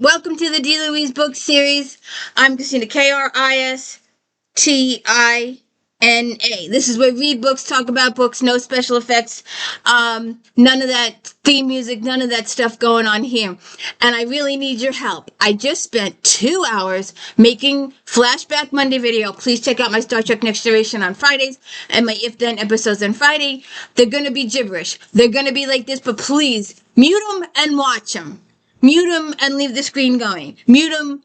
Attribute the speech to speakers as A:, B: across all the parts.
A: Welcome to the D. Louise book series. I'm Christina, Kristina. This is where we read books, talk about books, no special effects, none of that theme music, none of that stuff going on here. And I really need your help. I just spent 2 hours making Flashback Monday video. Please check out my Star Trek Next Generation on Fridays and my If Then episodes on Friday. They're going to be gibberish. They're going to be like this, but please mute them and watch them. Mute them and leave the screen going. Mute them,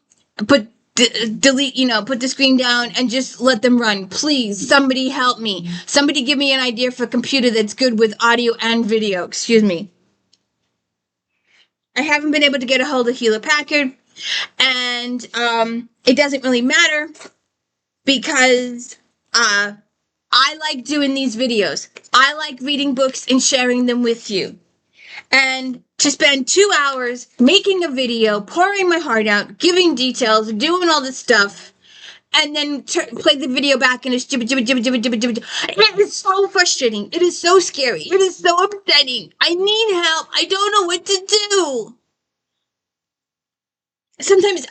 A: delete, put the screen down and just let them run. Please, somebody help me. Somebody give me an idea for a computer that's good with audio and video. Excuse me. I haven't been able to get a hold of Hewlett Packard, and it doesn't really matter because I like doing these videos. I like reading books and sharing them with you. And to spend 2 hours making a video, pouring my heart out, giving details, doing all this stuff, and then play the video back and it's jibba jibba jibba jibba jibba jibba. It is so frustrating. It is so scary. It is so upsetting. I need help. I don't know what to do. Sometimes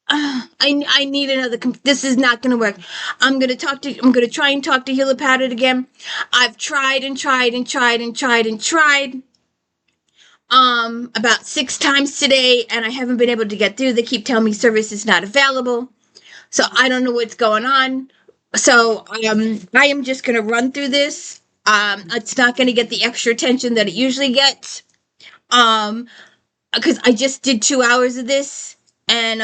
A: I need another. This is not going to work. I'm going to try and talk to Hewlett Packard again. I've tried and tried and tried and tried and tried. About 6 times today, and I haven't been able to get through. They keep telling me service is not available, so I don't know what's going on. So I am just gonna run through this. It's not gonna get the extra attention that it usually gets, because I just did 2 hours of this, and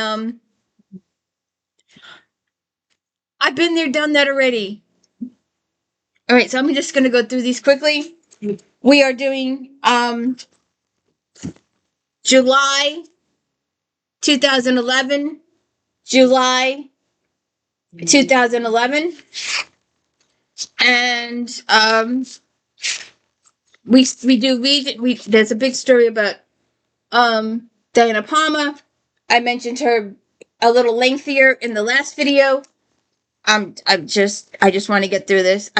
A: I've been there, done that already. All right, so I'm just gonna go through these quickly. We are doing July 2011, July 2011, and there's a big story about Diana Palmer. I mentioned her a little lengthier in the last video. I just want to get through this.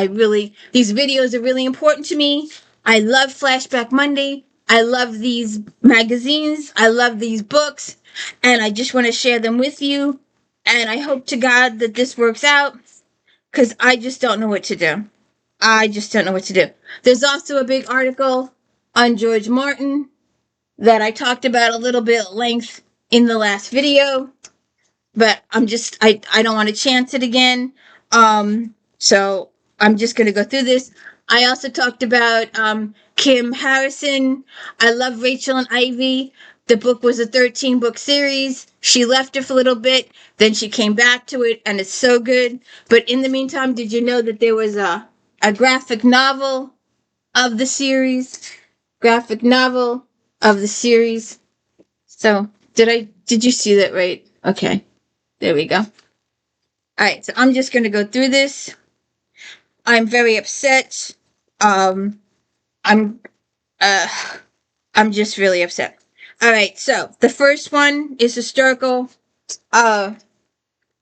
A: These videos are really important to me. I love Flashback Monday. I love these magazines. I love these books, and I just want to share them with you. And I hope to God that this works out, because I just don't know what to do. I just don't know what to do. There's also a big article on George Martin that I talked about a little bit at length in the last video, but I don't want to chance it again. So I'm just going to go through this. I also talked about Kim Harrison. I love Rachel and Ivy. The book was a 13-book series. She left it for a little bit, then she came back to it, and it's so good. But in the meantime, did you know that there was a graphic novel of the series? Graphic novel of the series. So, did you see that right? Okay. There we go. All right, so I'm just going to go through this. I'm very upset. I'm just really upset. All right, so the first one is historical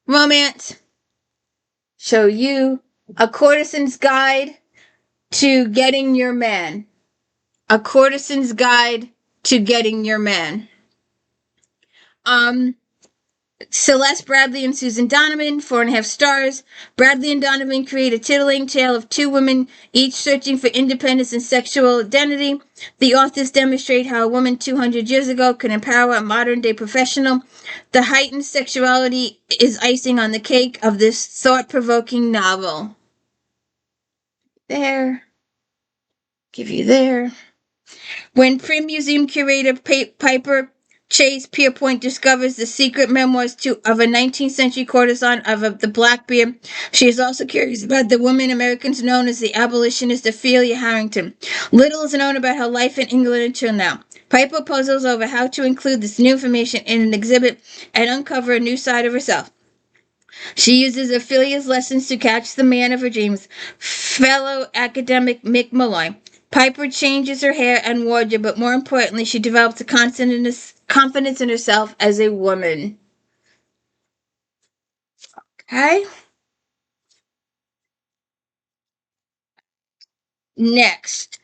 A: romance. Show you A Courtesan's Guide to Getting Your Man. A Courtesan's Guide to Getting Your Man. Celeste Bradley and Susan Donovan, 4.5 stars. Bradley and Donovan create a titillating tale of two women, each searching for independence and sexual identity. The authors demonstrate how a woman 200 years ago could empower a modern-day professional. The heightened sexuality is icing on the cake of this thought-provoking novel. There. Give you there. When Prim Museum curator Piper Chase Pierpoint discovers the secret memoirs of a 19th century courtesan of the Blackbeard, she is also curious about the woman Americans known as the abolitionist Ophelia Harrington. Little is known about her life in England until now. Piper puzzles over how to include this new information in an exhibit and uncover a new side of herself. She uses Ophelia's lessons to catch the man of her dreams, fellow academic Mick Malloy. Piper changes her hair and wardrobe, but more importantly, she develops a confidence in herself as a woman. Okay? Next,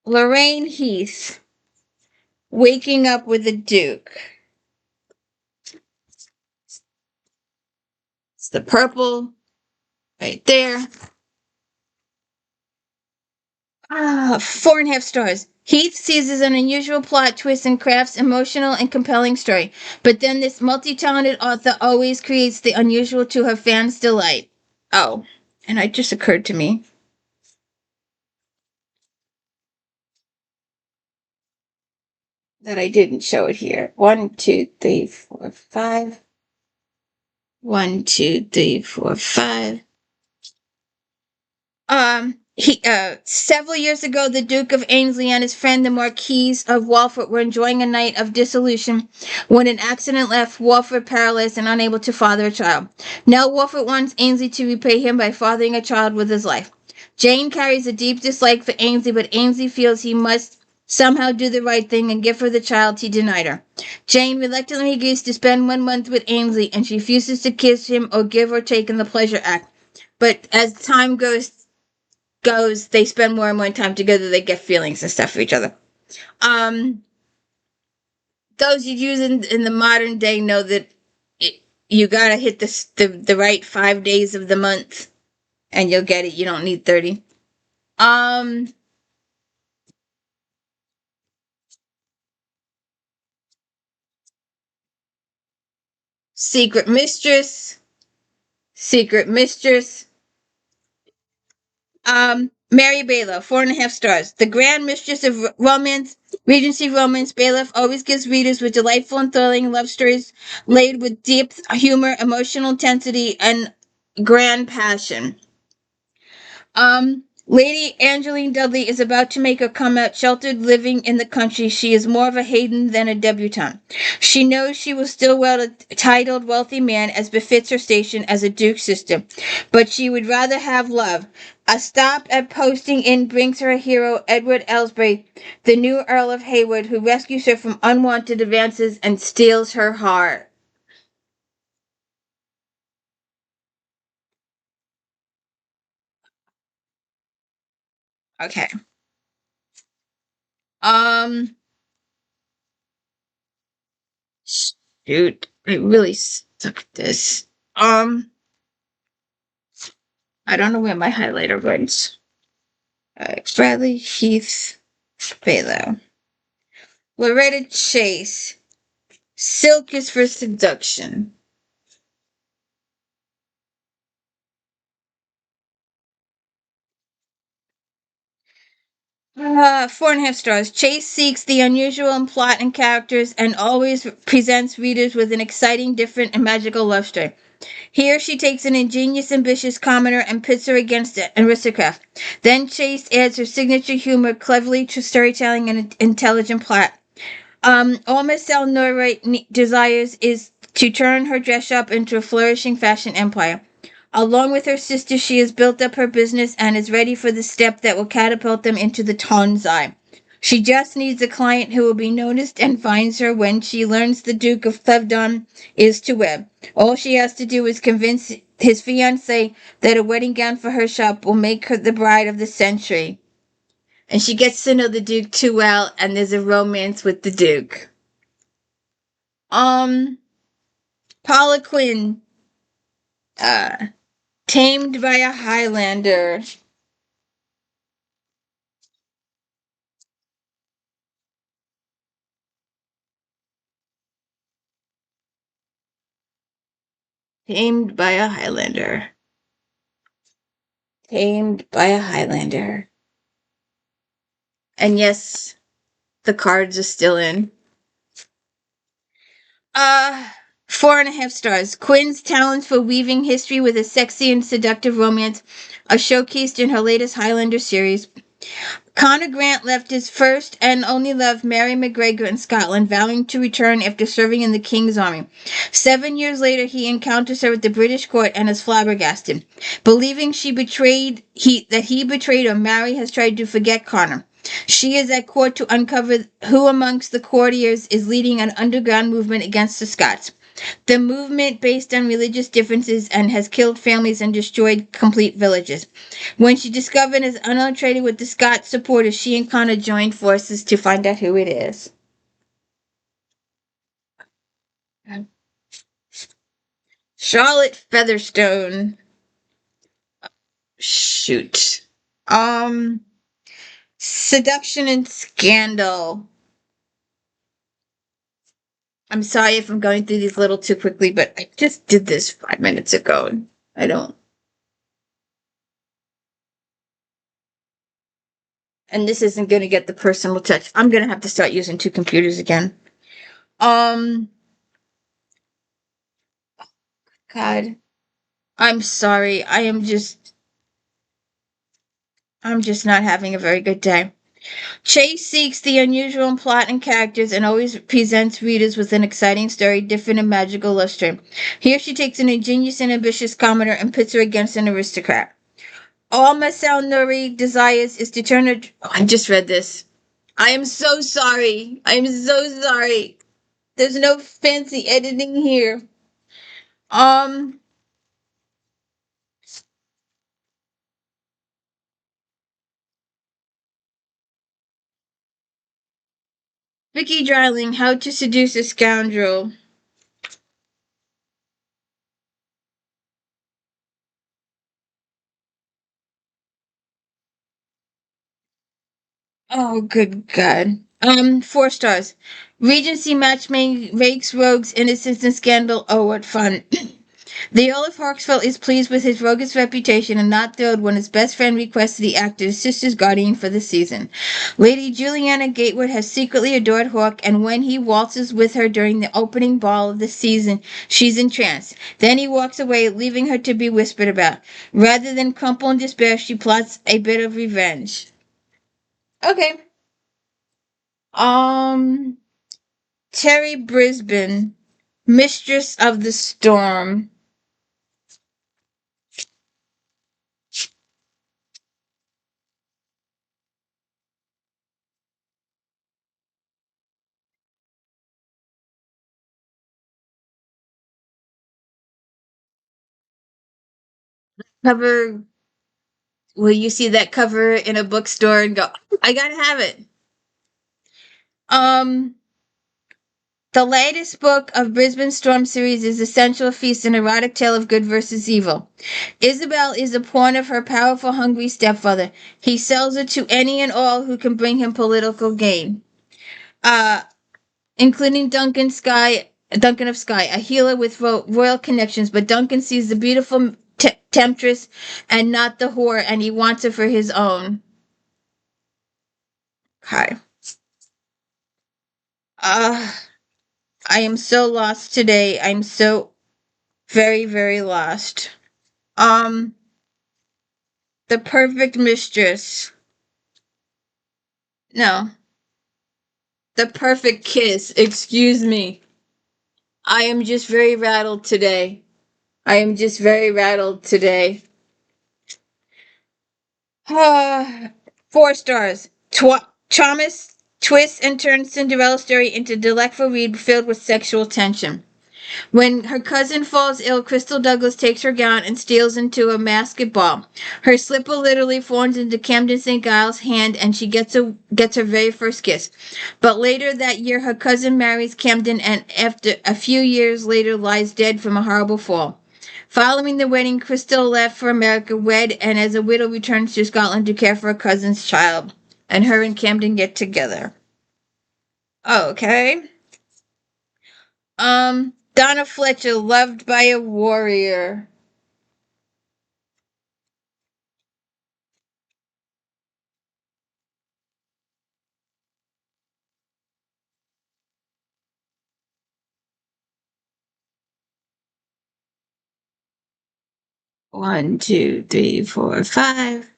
A: Lorraine Heath. Waking Up with the Duke. It's the purple right there. 4.5 stars. Heath seizes an unusual plot twist and crafts emotional and compelling story. But then this multi-talented author always creates the unusual to her fans' delight. Oh, and it just occurred to me that I didn't show it here. 1, 2, 3, 4, 5. 1, 2, 3, 4, 5. Several years ago, the Duke of Ainsley and his friend, the Marquis of Walford, were enjoying a night of dissolution when an accident left Walford paralyzed and unable to father a child. Now Walford wants Ainsley to repay him by fathering a child with his life. Jane carries a deep dislike for Ainsley, but Ainsley feels he must somehow do the right thing and give her the child he denied her. Jane reluctantly agrees to spend 1 month with Ainsley, and she refuses to kiss him or give or take in the pleasure act. But as time goes, they spend more and more time together. They get feelings and stuff for each other. Those you use in the modern day know that you gotta hit the right 5 days of the month, and you'll get it. You don't need 30. Secret Mistress, Secret Mistress. Mary Bailiff, 4.5 stars. The Grand Mistress of Romance, Regency Romance, Bailiff always gives readers with delightful and thrilling love stories laid with deep humor, emotional intensity, and grand passion. Lady Angeline Dudley is about to make her come out sheltered living in the country. She is more of a Hayden than a debutante. She knows she will still wed a titled wealthy man as befits her station as a Duke's sister, but she would rather have love. A stop at Posting Inn brings her a hero, Edward Elsbury, the new Earl of Hayward, who rescues her from unwanted advances and steals her heart. Okay. Um, Shoot, I really suck at this. I don't know where my highlighter went. Bradley Heath Balo. Loretta Chase. Silk is for seduction. Uh, 4.5 stars. Chase seeks the unusual in plot and characters and always presents readers with an exciting, different, and magical love story. Here she takes an ingenious, ambitious commoner and pits her against an aristocrat. Then Chase adds her signature humor, cleverly to storytelling and intelligent plot. All Miss Elnora desires is to turn her dress shop into a flourishing fashion empire. Along with her sister, she has built up her business and is ready for the step that will catapult them into the town's eye. She just needs a client who will be noticed and finds her when she learns the Duke of Clevedon is to wed. All she has to do is convince his fiancé that a wedding gown for her shop will make her the bride of the century. And she gets to know the Duke too well, and there's a romance with the Duke. Um, Paula Quinn, uh, tamed by a Highlander. Tamed by a Highlander. Tamed by a Highlander. And yes, the cards are still in. Uh, 4.5 stars. Quinn's talents for weaving history with a sexy and seductive romance are showcased in her latest Highlander series. Connor Grant left his first and only love, Mary McGregor, in Scotland, vowing to return after serving in the King's Army. 7 years later, he encounters her at the British court and is flabbergasted. Believing that he betrayed her, Mary has tried to forget Connor. She is at court to uncover who amongst the courtiers is leading an underground movement against the Scots. The movement based on religious differences and has killed families and destroyed complete villages. When she discovered is unalterated with the Scots supporters, she and Connor joined forces to find out who it is. Charlotte Featherstone. Shoot. Um, Seduction and Scandal. I'm sorry if I'm going through these a little too quickly, but I just did this 5 minutes ago. And I don't. And this isn't going to get the personal touch. I'm going to have to start using two computers again. Um, God, I'm sorry. I'm just not having a very good day. Chase seeks the unusual in plot and characters and always presents readers with an exciting story, different and magical love story. Here she takes an ingenious and ambitious commoner and pits her against an aristocrat. All Masao Nori desires is to turn her. Oh, I just read this. I am so sorry. I am so sorry. There's no fancy editing here. Um, Vicky Dryling, How to Seduce a Scoundrel. Oh, good God. 4 stars. Regency matchmaking rakes rogues, innocence, and scandal. Oh, what fun. The Earl of Harksville is pleased with his roguish reputation and not thrilled when his best friend requests to act as his sister's guardian for the season. Lady Juliana Gatewood has secretly adored Hawk, and when he waltzes with her during the opening ball of the season, she's entranced. Then he walks away, leaving her to be whispered about. Rather than crumple in despair, she plots a bit of revenge. Okay. Um, Terry Brisbane, Mistress of the Storm. Cover. Will you see that cover in a bookstore and go, I gotta have it? Um, the latest book of Brisbane Storm series is Essential Feast, an erotic tale of good versus evil. Isabel is a pawn of her powerful, hungry stepfather. He sells her to any and all who can bring him political gain. Uh, including Duncan of Sky, a healer with royal connections, but Duncan sees the beautiful temptress and not the whore, and he wants her for his own. Okay. Uh, I am so lost today. I'm so very, very lost. Um, The Perfect Mistress. No. The Perfect Kiss. Excuse me. I am just very rattled today. I am just very rattled today. 4 stars. Thomas twists and turns Cinderella's story into a delightful read filled with sexual tension. When her cousin falls ill, Crystal Douglas takes her gown and steals into a masked ball. Her slipper literally falls into Camden St. Giles' hand, and she gets her very first kiss. But later that year, her cousin marries Camden, and after a few years later, lies dead from a horrible fall. Following the wedding, Crystal left for America, wed, and as a widow returns to Scotland to care for her cousin's child. And her and Camden get together. Okay. Donna Fletcher, Loved by a Warrior. One, two, three, four, five.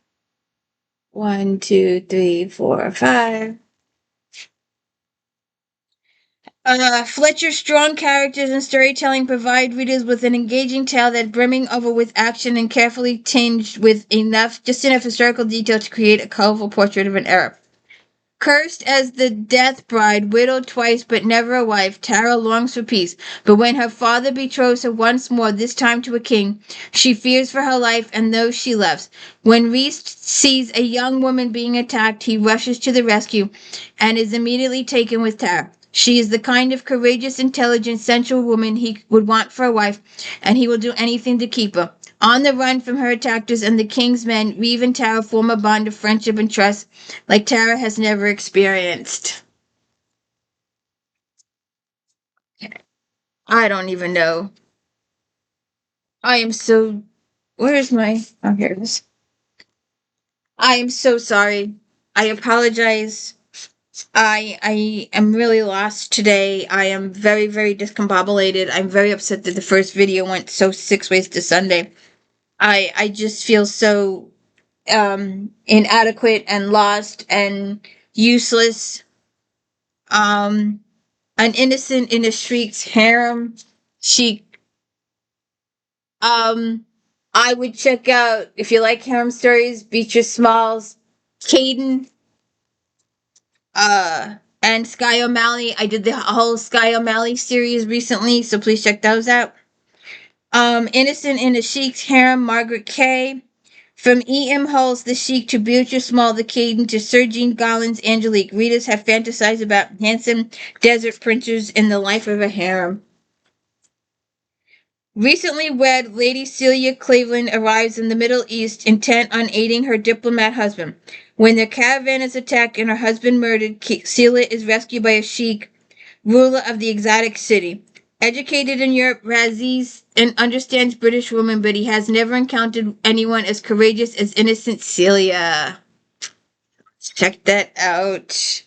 A: One, two, three, four, five. Fletcher's strong characters and storytelling provide readers with an engaging tale that brimming over with action and carefully tinged with just enough historical detail to create a colorful portrait of an Arab. Cursed as the death bride, widowed twice but never a wife, Tara longs for peace. But when her father betroths her once more, this time to a king, she fears for her life and those she loves. When Reese sees a young woman being attacked, he rushes to the rescue and is immediately taken with Tara. She is the kind of courageous, intelligent, sensual woman he would want for a wife, and he will do anything to keep her. On the run from her attackers and the king's men, Reeve and Tara form a bond of friendship and trust like Tara has never experienced. I don't even know. I am so. Where's my. Oh, here it is. I am so sorry. I apologize. I am really lost today. I am very, very discombobulated. I'm very upset that the first video went so 6 ways to Sunday. I just feel so inadequate and lost and useless. Um an innocent in a shriek's harem. She I would check out if you like harem stories, Beatrice Smalls, Caden, uh and Sky O'Malley. I did the whole Sky O'Malley series recently, so please check those out. Innocent in a Sheik's Harem, Margaret Kay. From E.M. Hull's The Sheik to Beatrice Small the Caden to Sir Jean Garland's Angelique, readers have fantasized about handsome desert princes in the life of a harem. Recently wed Lady Celia Cleveland arrives in the Middle East intent on aiding her diplomat husband. When their caravan is attacked and her husband murdered, Celia is rescued by a sheik, ruler of the exotic city. Educated in Europe, Raziz and understands British women, but he has never encountered anyone as courageous as innocent Celia. Check that out.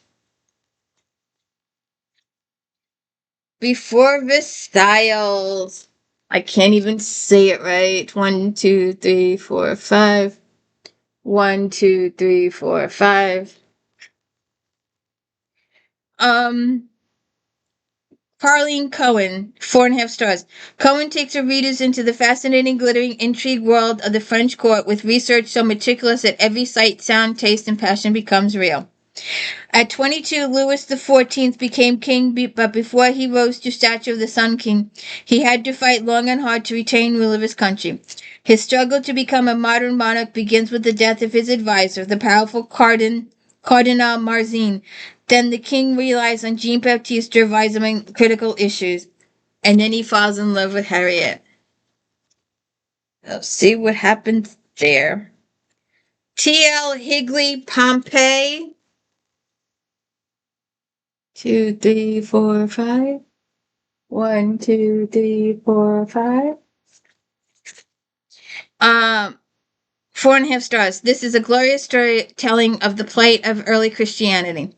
A: Before Versailles. I can't even say it right. 1, 2, 3, 4, 5. 1, 2, 3, 4, 5. Um, Carleen Cohen, 4.5 stars. Cohen takes her readers into the fascinating, glittering intrigue world of the French court with research so meticulous that every sight, sound, taste, and passion becomes real. At 22, Louis XIV became king, but before he rose to stature of the Sun King, he had to fight long and hard to retain rule of his country. His struggle to become a modern monarch begins with the death of his advisor, the powerful Cardinal Mazarin. Then the king relies on Jean Baptiste to advise him on critical issues, and then he falls in love with Harriet. Let's see what happens there. T.L. Higley Pompey. 2, 3, 4, 5. 1, 2, 3, 4, 5. 4.5 stars. This is a glorious storytelling of the plight of early Christianity.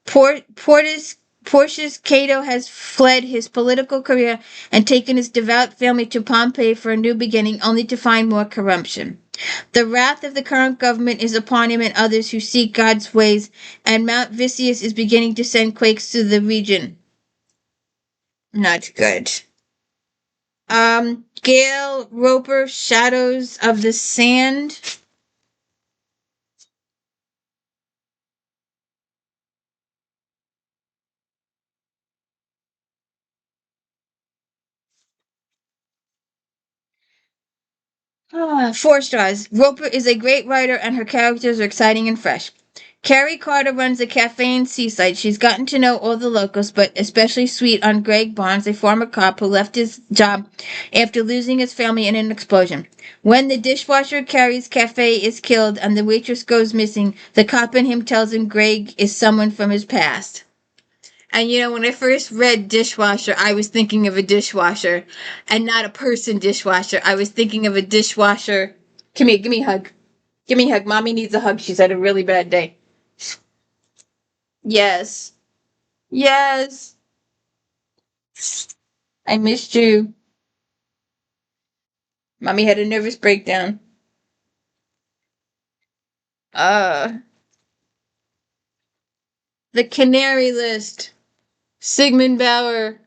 A: Portius Cato has fled his political career and taken his devout family to Pompeii for a new beginning, only to find more corruption. The wrath of the current government is upon him and others who seek God's ways, and Mount Vesuvius is beginning to send quakes through the region. Not good. Gail Roper, Shadows of the Sand. Ah, 4 stars. Roper is a great writer and her characters are exciting and fresh. Carrie Carter runs a cafe in Seaside. She's gotten to know all the locals, but especially sweet on Greg Barnes, a former cop who left his job after losing his family in an explosion. When the dishwasher at Carrie's cafe is killed and the waitress goes missing, the cop in him tells him Greg is someone from his past. And when I first read dishwasher, I was thinking of a dishwasher and not a person dishwasher. I was thinking of a dishwasher. Come here, give me a hug. Give me a hug. Mommy needs a hug. She's had a really bad day. Yes. Yes. I missed you. Mommy had a nervous breakdown. Uh, the Canary List. Sigmund Bauer.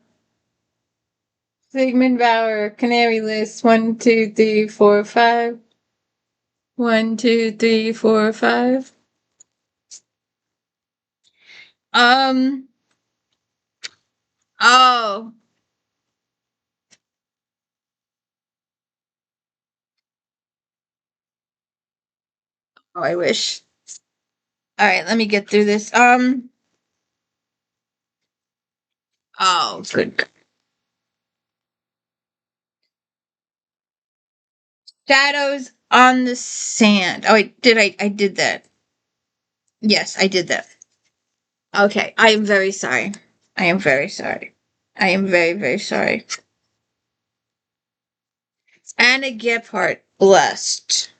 A: Sigmund Bauer. Canary List. 1, 2, 3, 4, 5. 1, 2, 3, 4, 5. Um. Oh. Oh, I wish. All right, let me get through this. Oh, good. Shadows on the sand. Oh, I did that. Yes, I did that. Okay, I am very sorry. I am very sorry. I am very, very sorry. Anna Gephardt, blessed.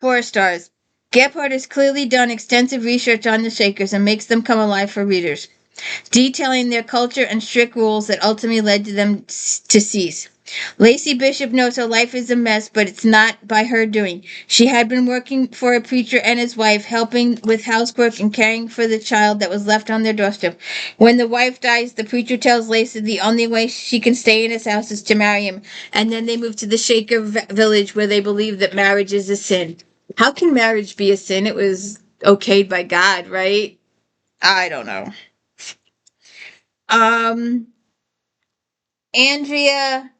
A: Four stars. Gephardt has clearly done extensive research on the Shakers and makes them come alive for readers, detailing their culture and strict rules that ultimately led to them to cease. Lacey Bishop knows her life is a mess, but it's not by her doing. She had been working for a preacher and his wife, helping with housework and caring for the child that was left on their doorstep. When the wife dies, the preacher tells Lacey the only way she can stay in his house is to marry him, and then they move to the Shaker village where they believe that marriage is a sin. How can marriage be a sin? It was okayed by God, right? I don't know. Um, Andrea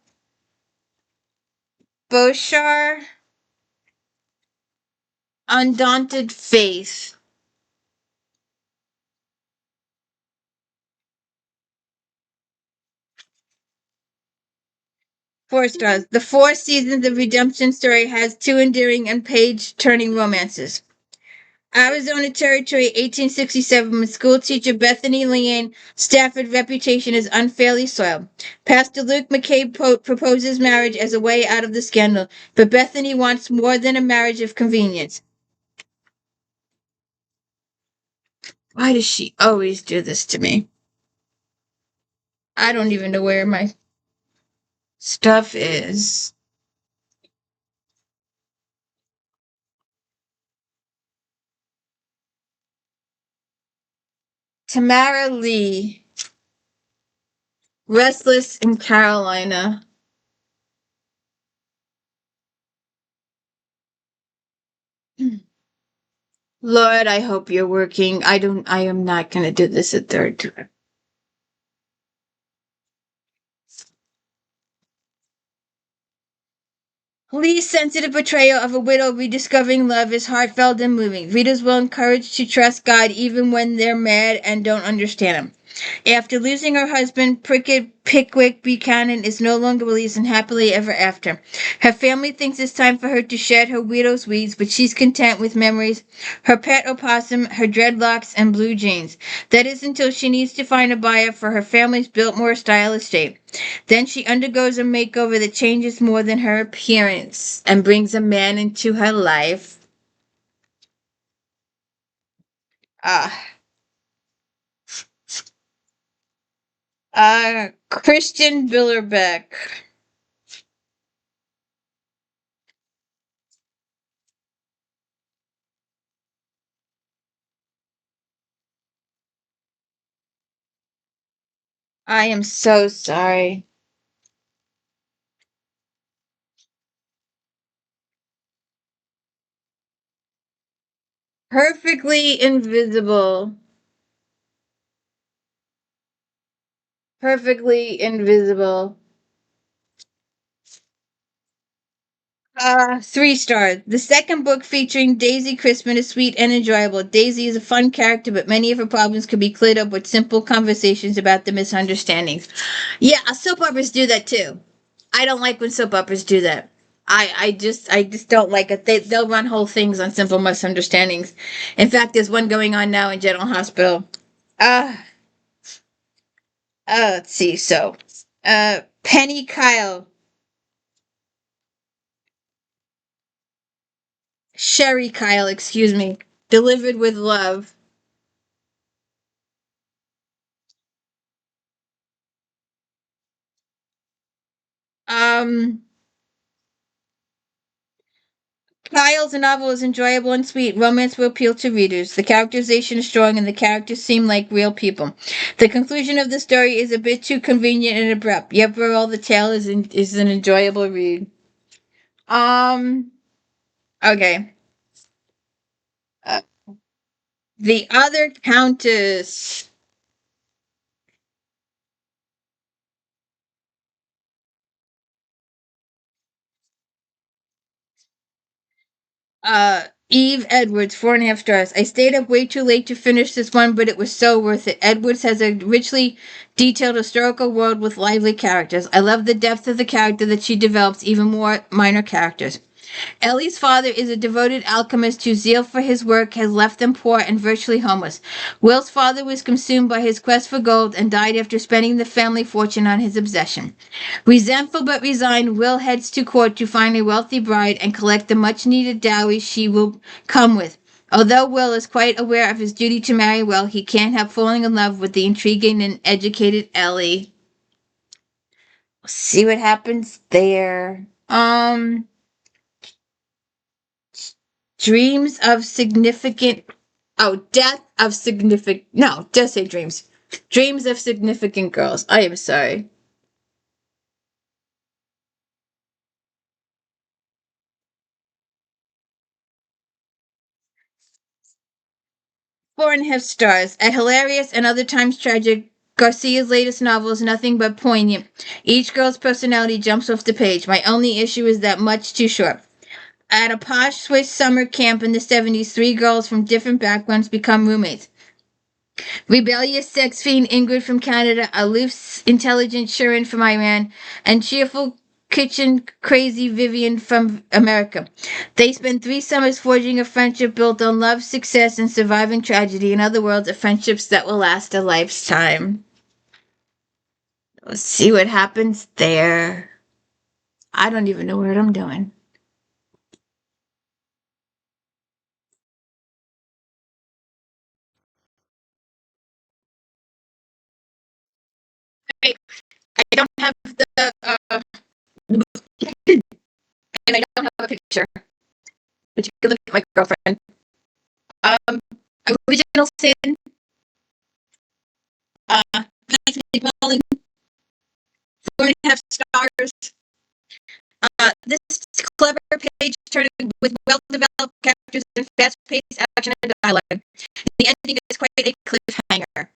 A: Boshar, Undaunted Faith. Four stars. The four seasons of redemption story has two endearing and page-turning romances. Arizona Territory, 1867, when school teacher Bethany Leanne Stafford's reputation is unfairly soiled. Pastor Luke McCabe proposes marriage as a way out of the scandal, but Bethany wants more than a marriage of convenience. Why does she always do this to me? I don't even know where my stuff is. Tamara Lee, Restless in Carolina. Lord, I hope you're working. I am not going to do this a third time. Lee's sensitive portrayal of a widow rediscovering love is heartfelt and moving. Readers will encourage to trust God even when they're mad and don't understand Him. After losing her husband, Pickwick Buchanan is no longer released and happily ever after. Her family thinks it's time for her to shed her widow's weeds, but she's content with memories, her pet opossum, her dreadlocks, and blue jeans. That is until she needs to find a buyer for her family's Biltmore style estate. Then she undergoes a makeover that changes more than her appearance and brings a man into her life. Ah, Christian Billerbeck. I am so sorry. Perfectly invisible. Perfectly invisible. Three stars. The second book featuring Daisy Crispin is sweet and enjoyable. Daisy is a fun character, but many of her problems could be cleared up with simple conversations about the misunderstandings. Yeah, soap operas do that too. I don't like when soap operas do that. I just don't like it. They'll run whole things on simple misunderstandings. In fact, there's one going on now in General Hospital. Uh, let's see. Penny Kyle, Sherry Kyle, excuse me, delivered with love. Um, Kyle's novel is enjoyable and sweet. Romance will appeal to readers. The characterization is strong and the characters seem like real people. The conclusion of the story is a bit too convenient and abrupt. Yet overall, the tale is an enjoyable read. Um, okay. Uh, The Other Countess. Eve Edwards, 4.5 stars. I stayed up way too late to finish this one, but it was so worth it. Edwards has a richly detailed historical world with lively characters. I love the depth of the character that she develops, even more minor characters. Ellie's father is a devoted alchemist whose zeal for his work has left them poor and virtually homeless. Will's father was consumed by his quest for gold and died after spending the family fortune on his obsession. Resentful but resigned, Will heads to court to find a wealthy bride and collect the much needed dowry she will come with. Although Will is quite aware of his duty to marry well, he can't help falling in love with the intriguing and educated Ellie. See what happens there. Dreams of significant. Oh, death of significant. No, just say dreams. Dreams of significant girls. I am sorry. 4.5 stars. A hilarious and other times tragic. Garcia's latest novel is nothing but poignant. Each girl's personality jumps off the page. My only issue is that much too short. At a posh Swiss summer camp in the 70s, three girls from different backgrounds become roommates. Rebellious sex fiend Ingrid from Canada, aloof, intelligent Sharon from Iran, and cheerful kitchen crazy Vivian from America. They spend 3 summers forging a friendship built on love, success, and surviving tragedy. In other words, a friendships that will last a lifetime. Let's see what happens there. I don't even know what I'm doing. I don't have the and I don't have a picture, but you can look at my girlfriend. Um, Original Sin, Bethany Bowling, 4.5 stars. This clever page turning with well-developed characters and fast-paced action and dialogue. The ending is quite a cliffhanger.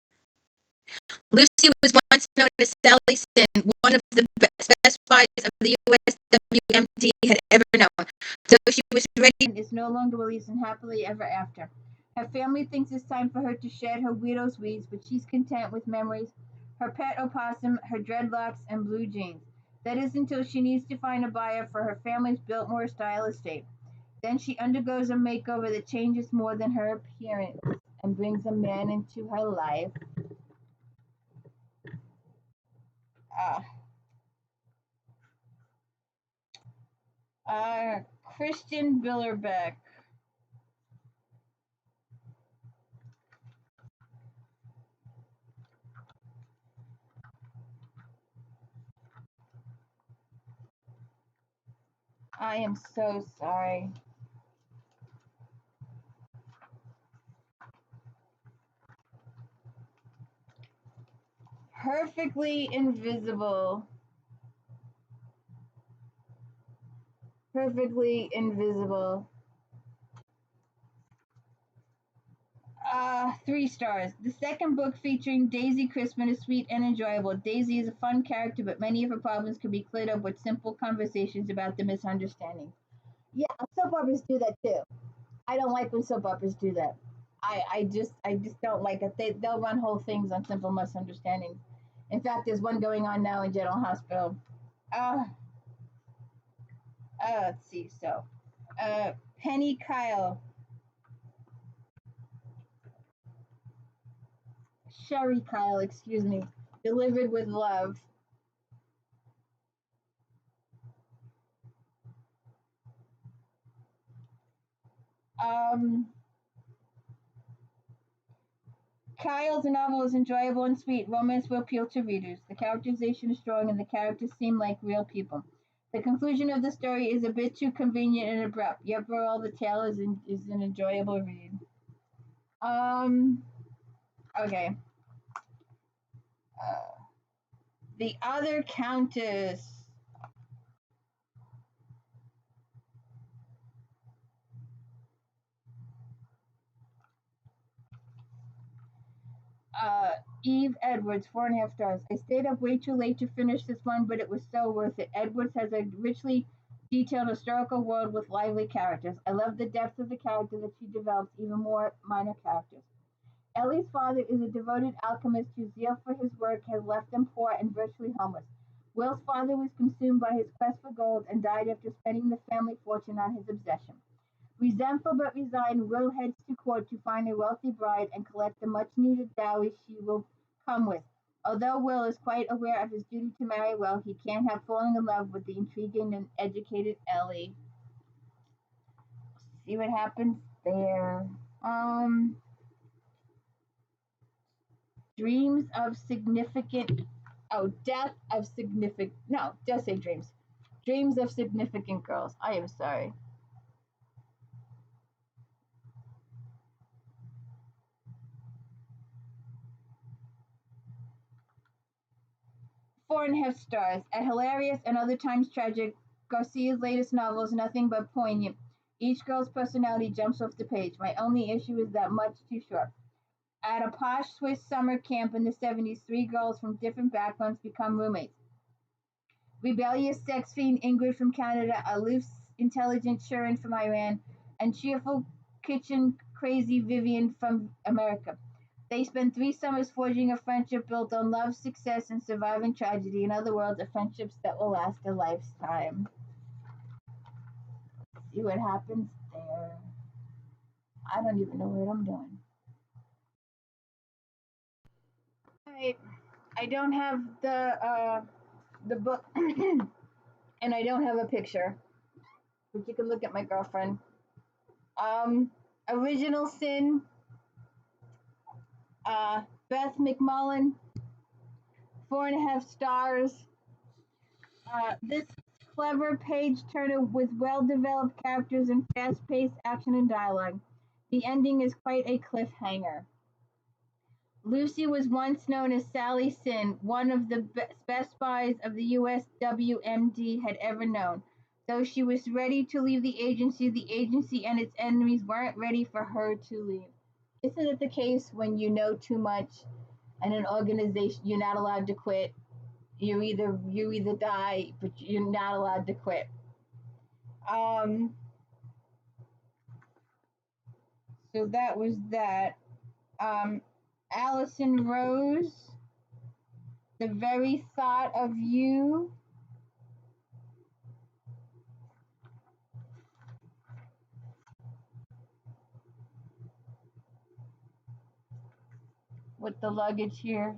A: Lucy was once known as Sally Sin, one of the best spies of the USWMD had ever known. So she was ready and is no longer released and happily ever after. Her family thinks it's time for her to shed her widow's weeds, but she's content with memories, her pet opossum, her dreadlocks, and blue jeans. That is until she needs to find a buyer for her family's Biltmore style estate. Then she undergoes a makeover that changes more than her appearance and brings a man into her life. Uh, Christian Billerbeck. I am so sorry. Perfectly invisible. Perfectly invisible. 3 stars. The second book featuring Daisy Crispin is sweet and enjoyable. Daisy is a fun character, but many of her problems can be cleared up with simple conversations about the misunderstandings. Yeah, soap operas do that too. I don't like when soap operas do that. I just don't like it. They'll run whole things on simple misunderstandings. In fact, there's one going on now in General Hospital. Uh, let's see. Penny Kyle, Sherry Kyle, excuse me, delivered with love. Um, Kyle's novel is enjoyable and sweet. Romance will appeal to readers. The characterization is strong and the characters seem like real people. The conclusion of the story is a bit too convenient and abrupt, yet overall the tale is an enjoyable read. Um, okay. Uh, the Other Countess. Eve Edwards, 4.5 stars. I stayed up way too late to finish this one, but it was so worth it. Edwards has a richly detailed historical world with lively characters. I love the depth of the character that she develops, even more minor characters. Ellie's father is a devoted alchemist whose zeal for his work has left him poor and virtually homeless. Will's father was consumed by his quest for gold and died after spending the family fortune on his obsession. Resentful but resigned, Will heads to court to find a wealthy bride and collect the much-needed dowry she will come with. Although Will is quite aware of his duty to marry well, he can't help falling in love with the intriguing and educated Ellie. See what happens there. Dreams of significant. Oh, death of significant. No, just say dreams. Dreams of significant girls. I am sorry. Four and a half stars. At hilarious and other times tragic, Garcia's latest novel is nothing but poignant. Each girl's personality jumps off the page. My only issue is that much too short. At a posh Swiss summer camp in the 70s, three girls from different backgrounds become roommates. Rebellious sex fiend Ingrid from Canada, aloof, intelligent Sharon from Iran, and cheerful kitchen crazy Vivian from America. They spend 3 summers forging a friendship built on love, success, and surviving tragedy. In other words, a friendships that will last a lifetime. See what happens there. I don't even know what I'm doing. Alright, I don't have the book, and I don't have a picture, but you can look at my girlfriend. Original Sin, Beth McMullen, 4.5 stars. This clever page turner with well-developed characters and fast-paced action and dialogue. The ending is quite a cliffhanger. Lucy was once known as Sally Sin, one of the best spies of the U.S. WMD had ever known. Though she was ready to leave the agency and its enemies weren't ready for her to leave. Isn't it the case when you know too much and an organization, you're not allowed to quit? You either die, but you're not allowed to quit. So that was that. Allison Rose, The Very Thought of You. With the luggage here.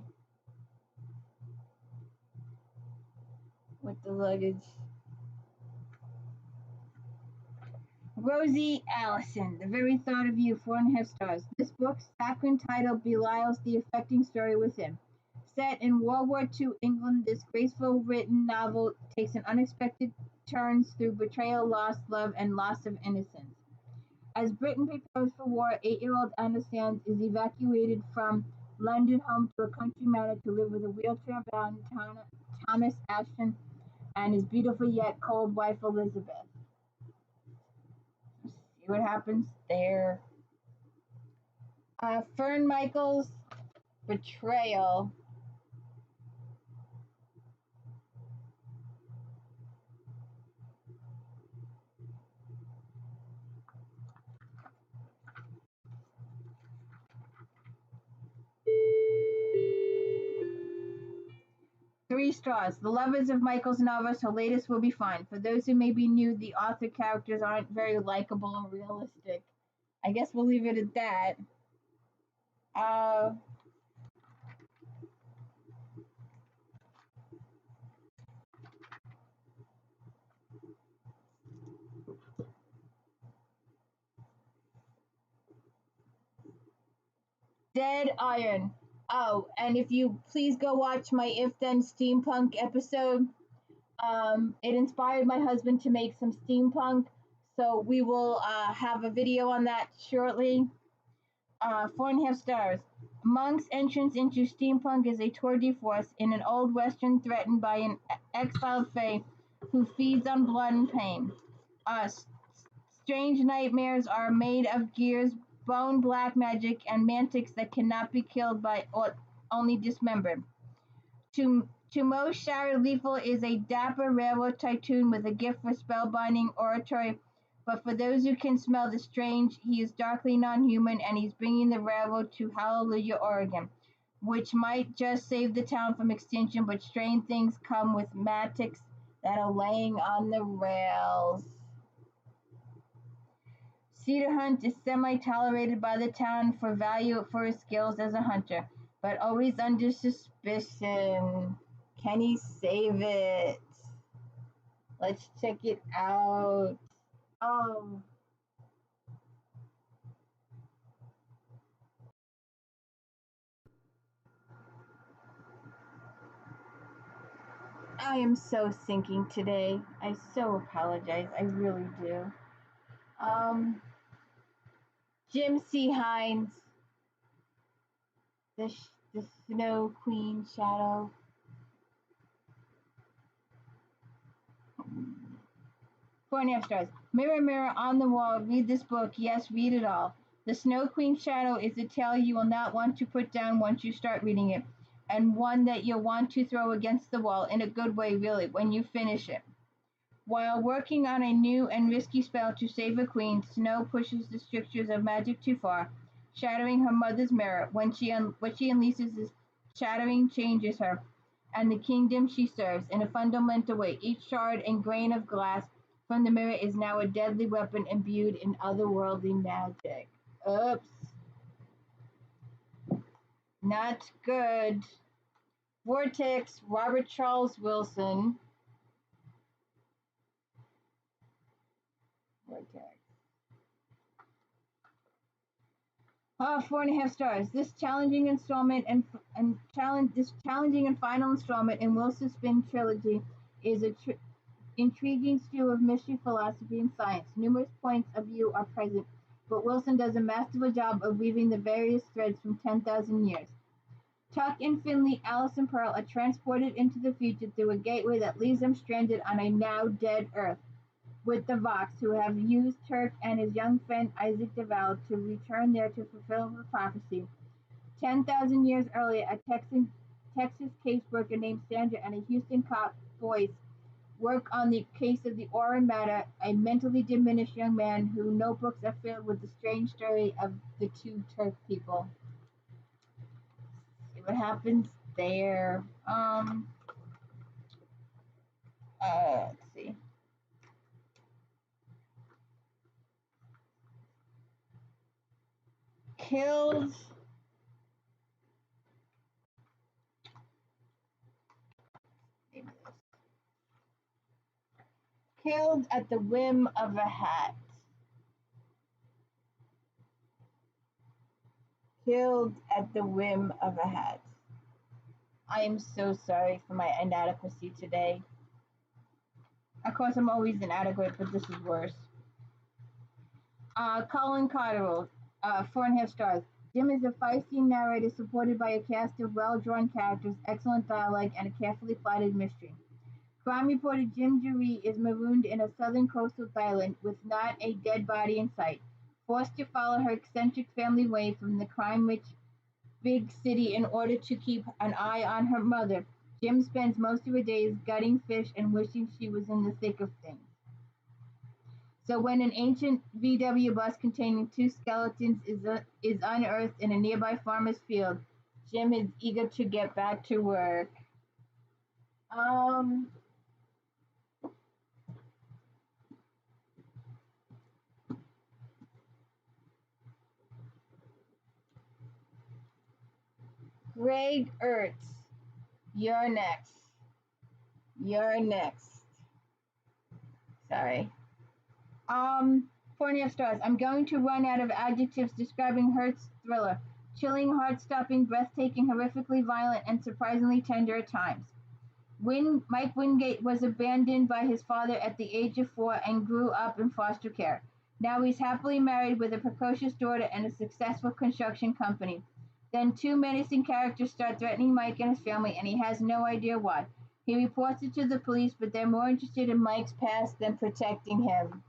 A: With the luggage. Rosie Allison, The Very Thought of You, 4.5 stars. This book's saccharine title belies the affecting story within. Set in World War II England, this graceful written novel takes an unexpected turns through betrayal, loss, love, and loss of innocence. As Britain prepares for war, 8-year-old Anna Sands is evacuated from London home to a country manor to live with a wheelchair-bound Thomas Ashton and his beautiful yet cold wife Elizabeth. See what happens there. Fern Michaels, Betrayal. Three stars. The lovers of Michael's novels, her latest will be fine. For those who may be new, the author characters aren't very likable or realistic. I guess we'll leave it at that. Dead Iron. Oh, and if you please go watch my If Then Steampunk episode. It inspired my husband to make some steampunk, so we will have a video on that shortly. 4.5 stars. Monk's entrance into steampunk is a tour de force in an old western threatened by an exiled fae who feeds on blood and pain. Strange nightmares are made of gears, bone black magic, and mantics that cannot be killed by or only dismembered. To most, Shara Lethal is a dapper railroad tycoon with a gift for spellbinding oratory, but for those who can smell the strange, he is darkly non-human, and he's bringing the railroad to Hallelujah, Oregon, which might just save the town from extinction, but strange things come with mantics that are laying on the rails. Cedar Hunt is semi-tolerated by the town for value for his skills as a hunter, but always under suspicion. Can he save it? Let's check it out. Oh. I am so sinking today. I so apologize. I really do. Jim C. Hines, the Snow Queen Shadow. 4.5 stars. Mirror, mirror on the wall, read this book. Yes, read it all. The Snow Queen Shadow is a tale you will not want to put down once you start reading it, and one that you'll want to throw against the wall, in a good way, really, when you finish it. While working on a new and risky spell to save a queen, Snow pushes the strictures of magic too far, shattering her mother's mirror. When she unleashes this shattering changes her and the kingdom she serves in a fundamental way. Each shard and grain of glass from the mirror is now a deadly weapon imbued in otherworldly magic. Oops. Not good. Vortex, Robert Charles Wilson. Vortex. 4.5 stars. This challenging installment this challenging and final installment in Wilson's Spin trilogy is a intriguing stew of mystery, philosophy, and science. Numerous points of view are present, but Wilson does a masterful job of weaving the various threads from 10,000 years. Tuck and Finley, Alice and Pearl are transported into the future through a gateway that leaves them stranded on a now dead Earth, with the Vox, who have used Turk and his young friend Isaac DeVal to return there to fulfill the prophecy. 10,000 years earlier, a Texas caseworker named Sandra and a Houston cop, Boyce, work on the case of the Oren Matter, a mentally diminished young man whose notebooks are filled with the strange story of the two Turk people. See what happens there. Let's see. Killed at the whim of a hat. Killed at the whim of a hat. I am so sorry for my inadequacy today. Of course, I'm always inadequate, but this is worse. Colin Cotterill, 4.5 stars. Jim is a feisty narrator supported by a cast of well-drawn characters, excellent dialogue, and a carefully plotted mystery. Crime reporter Jim Jaree is marooned in a southern coastal island with not a dead body in sight. Forced to follow her eccentric family away from the crime-rich big city in order to keep an eye on her mother, Jim spends most of her days gutting fish and wishing she was in the thick of things. So when an ancient VW bus containing 2 skeletons is unearthed in a nearby farmer's field, Jim is eager to get back to work. Greg Ertz, you're next. Sorry. 4.5 stars. I'm going to run out of adjectives describing Hurt's thriller. Chilling, heart-stopping, breathtaking, horrifically violent, and surprisingly tender at times. Mike Wingate was abandoned by his father at the age of 4 and grew up in foster care. Now he's happily married with a precocious daughter and a successful construction company. Then 2 menacing characters start threatening Mike and his family, and he has no idea why. He reports it to the police, but they're more interested in Mike's past than protecting him.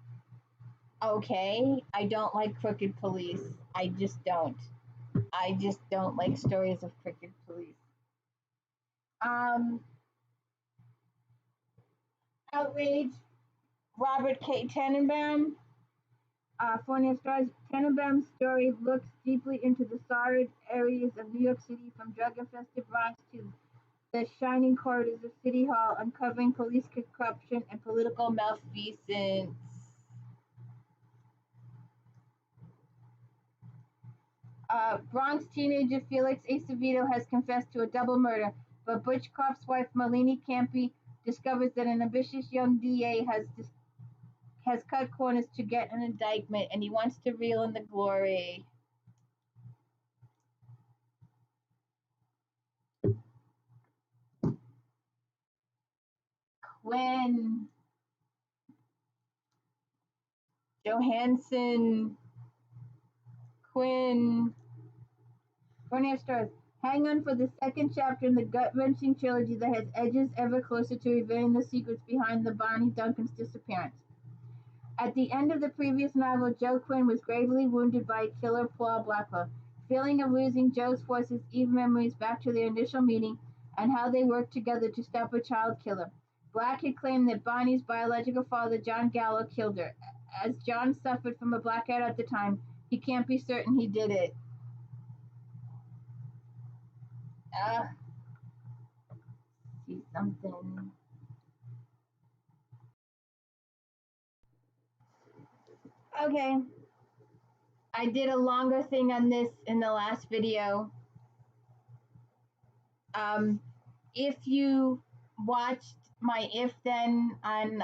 A: Okay, I don't like crooked police. I just don't. I just don't like stories of crooked police. Um, Outrage, Robert K. Tenenbaum. For New Stars, Tenenbaum's story looks deeply into the sordid areas of New York City, from drug-infested Bronx to the shining corridors of City Hall, uncovering police corruption and political malfeasance. Bronx teenager Felix Acevedo has confessed to a double murder, but Butch Cop's wife Malini Campy discovers that an ambitious young DA has cut corners to get an indictment, and he wants to reel in the glory. Quinn Johansson, Quinn. Running stars. Hang on for the second chapter in the gut-wrenching trilogy that has edges ever closer to revealing the secrets behind the Bonnie Duncan's disappearance. At the end of the previous novel, Joe Quinn was gravely wounded by killer Paul Blackwell. Feeling of losing Joe's forces Eve memories back to their initial meeting and how they worked together to stop a child killer. Black had claimed that Bonnie's biological father, John Gallo, killed her. As John suffered from a blackout at the time, he can't be certain he did it. See something. Okay, I did a longer thing on this in the last video. If you watched my If Then on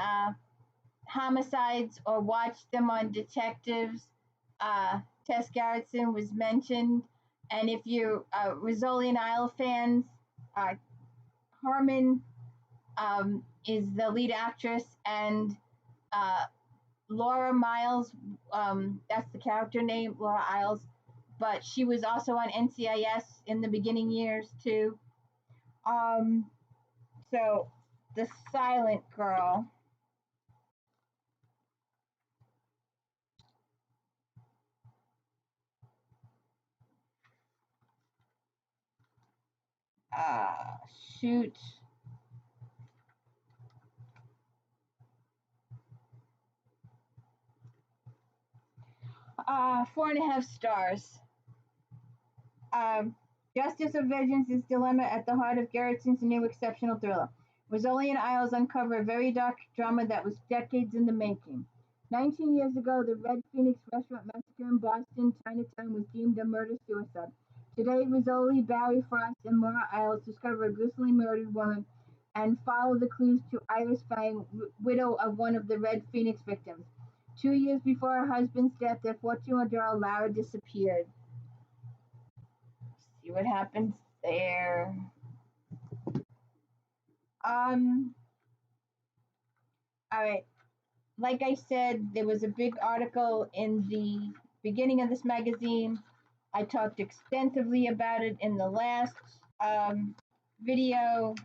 A: homicides or watched them on detectives, Tess Gerritsen was mentioned. And if you're Rizzoli and Isle fans, Harmon is the lead actress, and Laura Miles, that's the character name, Laura Isles, but she was also on NCIS in the beginning years too. So the Silent Girl. Shoot. 4.5 stars. Justice or Vengeance is dilemma at the heart of Gerritsen's new exceptional thriller. Rizzoli and Isles uncover a very dark drama that was decades in the making. 19 years ago, the Red Phoenix restaurant massacre in Boston Chinatown was deemed a murder-suicide. Today, Rizzoli, Barry Frost, and Laura Isles discover a gruesomely murdered woman and follow the clues to Iris Fang, widow of one of the Red Phoenix victims. 2 years before her husband's death, their 14-year-old girl Lara disappeared. See what happens there. All right. Like I said, there was a big article in the beginning of this magazine. I talked extensively about it in the last video.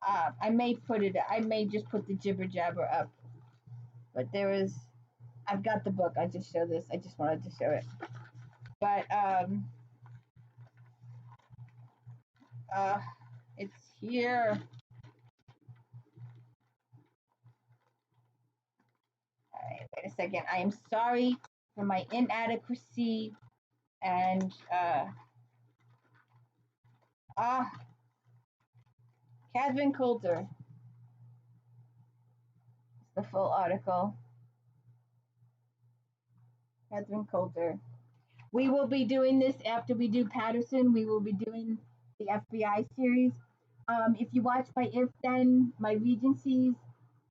A: I may just put the jibber jabber up. But I've got the book. I just show this. I just wanted to show it. But it's here. All right, wait a second. I am sorry for my inadequacy and Catherine Coulter. It's the full article. Catherine Coulter. We will be doing this after we do Patterson. We will be doing the FBI series. If you watch my If Then, my Regencies,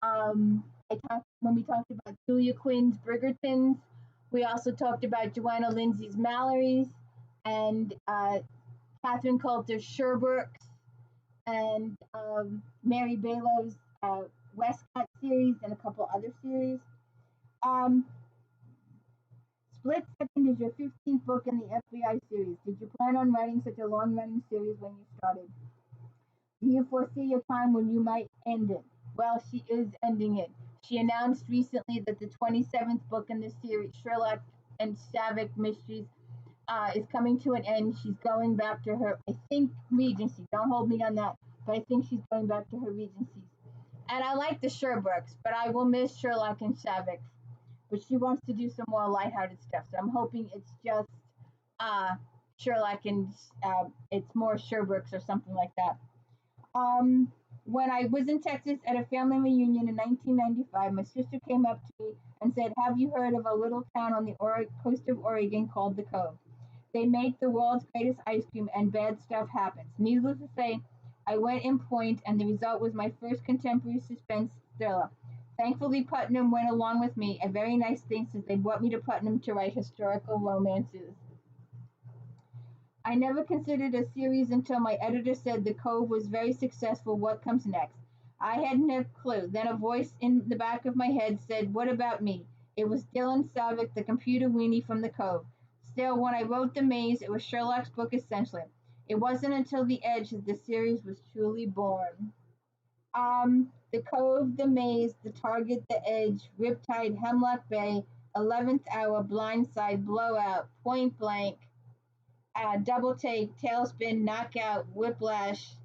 A: when we talked about Julia Quinn's Bridgertons, we also talked about Joanna Lindsay's Mallory's and Catherine Coulter's Sherbrooke's and Mary Bailow's Westcott series and a couple other series. Split Second is your 15th book in the FBI series. Did you plan on writing such a long-running series when you started? Do you foresee a time when you might end it? Well, she is ending it. She announced recently that the 27th book in the series, Sherlock and Savick Mysteries is coming to an end. She's going back to her, I think, Regency. Don't hold me on that, but I think she's going back to her Regencies. And I like the Sherbrookes, but I will miss Sherlock and Savick. But she wants to do some more lighthearted stuff, so I'm hoping it's just uh, Sherlock and it's more Sherbrooks or something like that. Um, when I was in Texas at a family reunion in 1995, my sister came up to me and said, "Have you heard of a little town on the coast of Oregon called the Cove? They make the world's greatest ice cream, and bad stuff happens." Needless to say, I went in point, and the result was my first contemporary suspense thriller. Thankfully, Putnam went along with me, a very nice thing since they brought me to Putnam to write historical romances. I never considered a series until my editor said The Cove was very successful. What comes next? I hadn't a clue. Then a voice in the back of my head said, "What about me?" It was Dylan Savick, the computer weenie from The Cove. Still, when I wrote The Maze, it was Sherlock's book essentially. It wasn't until The Edge that the series was truly born. The Cove, The Maze, The Target, The Edge, Riptide, Hemlock Bay, 11th Hour, Blindside, Blowout, Point Blank, Double Take, Tailspin, Knockout, Whiplash,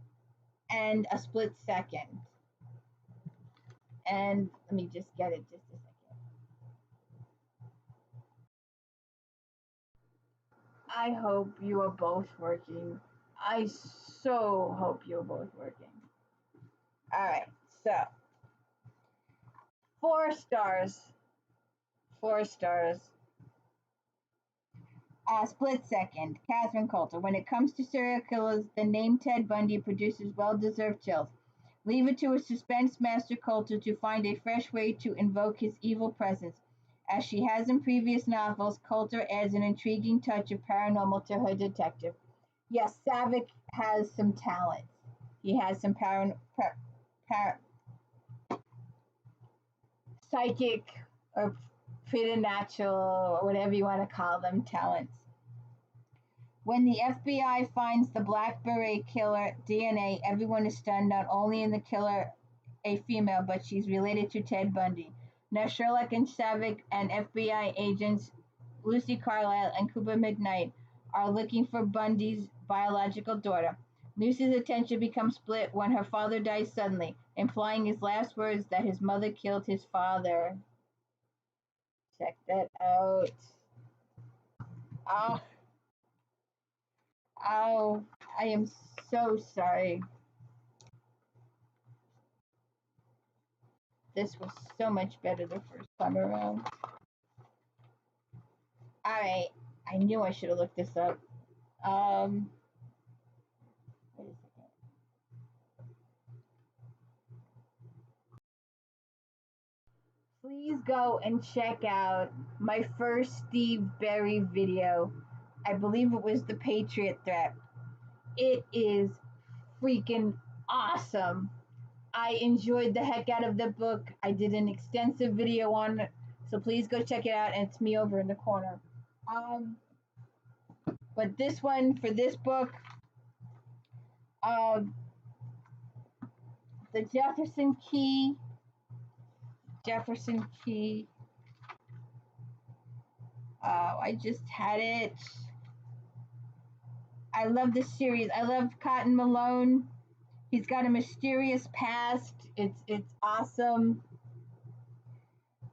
A: and A Split Second. And let me just get it just a second. I hope you are both working. I so hope you're both working. All right, so 4 stars. 4 stars. Split Second, Catherine Coulter. When it comes to serial killers, the name Ted Bundy produces well deserved chills. Leave it to a suspense master Coulter to find a fresh way to invoke his evil presence. As she has in previous novels, Coulter adds an intriguing touch of paranormal to her detective. Yes, Savick has some talent. He has some psychic or preternatural or whatever you want to call them talents. When the FBI finds the Black Beret killer DNA, everyone is stunned. Not only in the killer a female, but she's related to Ted Bundy. Now Sherlock and Savick and FBI agents Lucy Carlyle and Cooper McKnight are looking for Bundy's biological daughter. Lucy's attention becomes split when her father dies suddenly, implying his last words that his mother killed his father. Check that out. Oh, oh, I am so sorry. This was so much better the first time around. Alright, I knew I should have looked this up. Wait a second. Please go and check out my first Steve Berry video. I believe it was the Patriot Threat. It is freaking awesome. I enjoyed the heck out of the book. I did an extensive video on it, so please go check it out. And it's me over in the corner. But this one for this book, uh, the Jefferson Key. I just had it. I love this series. I love Cotton Malone. He's got a mysterious past. It's awesome.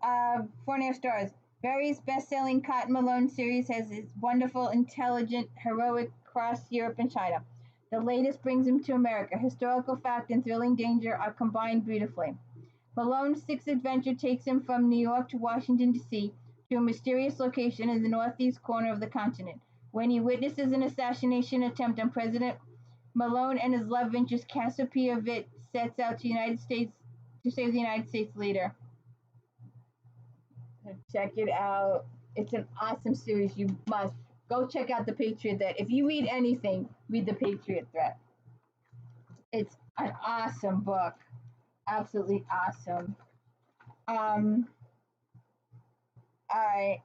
A: 4.5 stars. Berry's best-selling Cotton Malone series has this wonderful, intelligent, heroic cross Europe and China. The latest brings him to America. Historical fact and thrilling danger are combined beautifully. Malone's sixth adventure takes him from New York to Washington, D.C., to a mysterious location in the northeast corner of the continent. When he witnesses an assassination attempt on President Malone and his love interest Cassiopeia Witt sets out to save the United States leader. Check it out. It's an awesome series. You must go check out The Patriot Threat. If you read anything, read The Patriot Threat. It's an awesome book. Absolutely awesome. All right.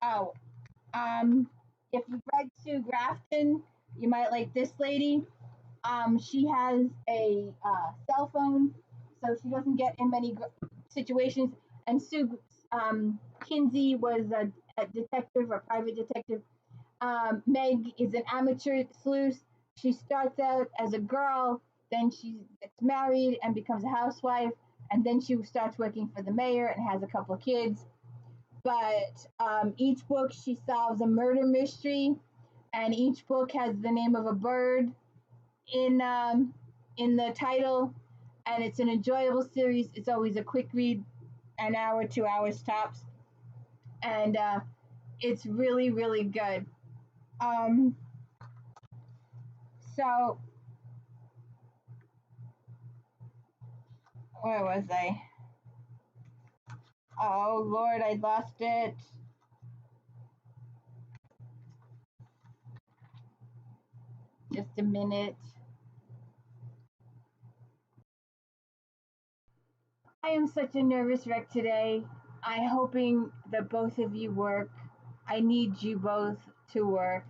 A: Oh, if you read Sue Grafton, you might like this lady. She has a cell phone, so she doesn't get in many situations. And Sue Kinsey was a detective or private detective. Meg is an amateur sleuth. She starts out as a girl, then she gets married and becomes a housewife, and then she starts working for the mayor and has a couple of kids. But each book she solves a murder mystery, and each book has the name of a bird in the title, and it's an enjoyable series. It's always a quick read, an hour, 2 hours tops, and it's really really good. Um, so where was I? Oh Lord, I lost it. Just a minute. I am such a nervous wreck today. I'm hoping that both of you work. I need you both to work.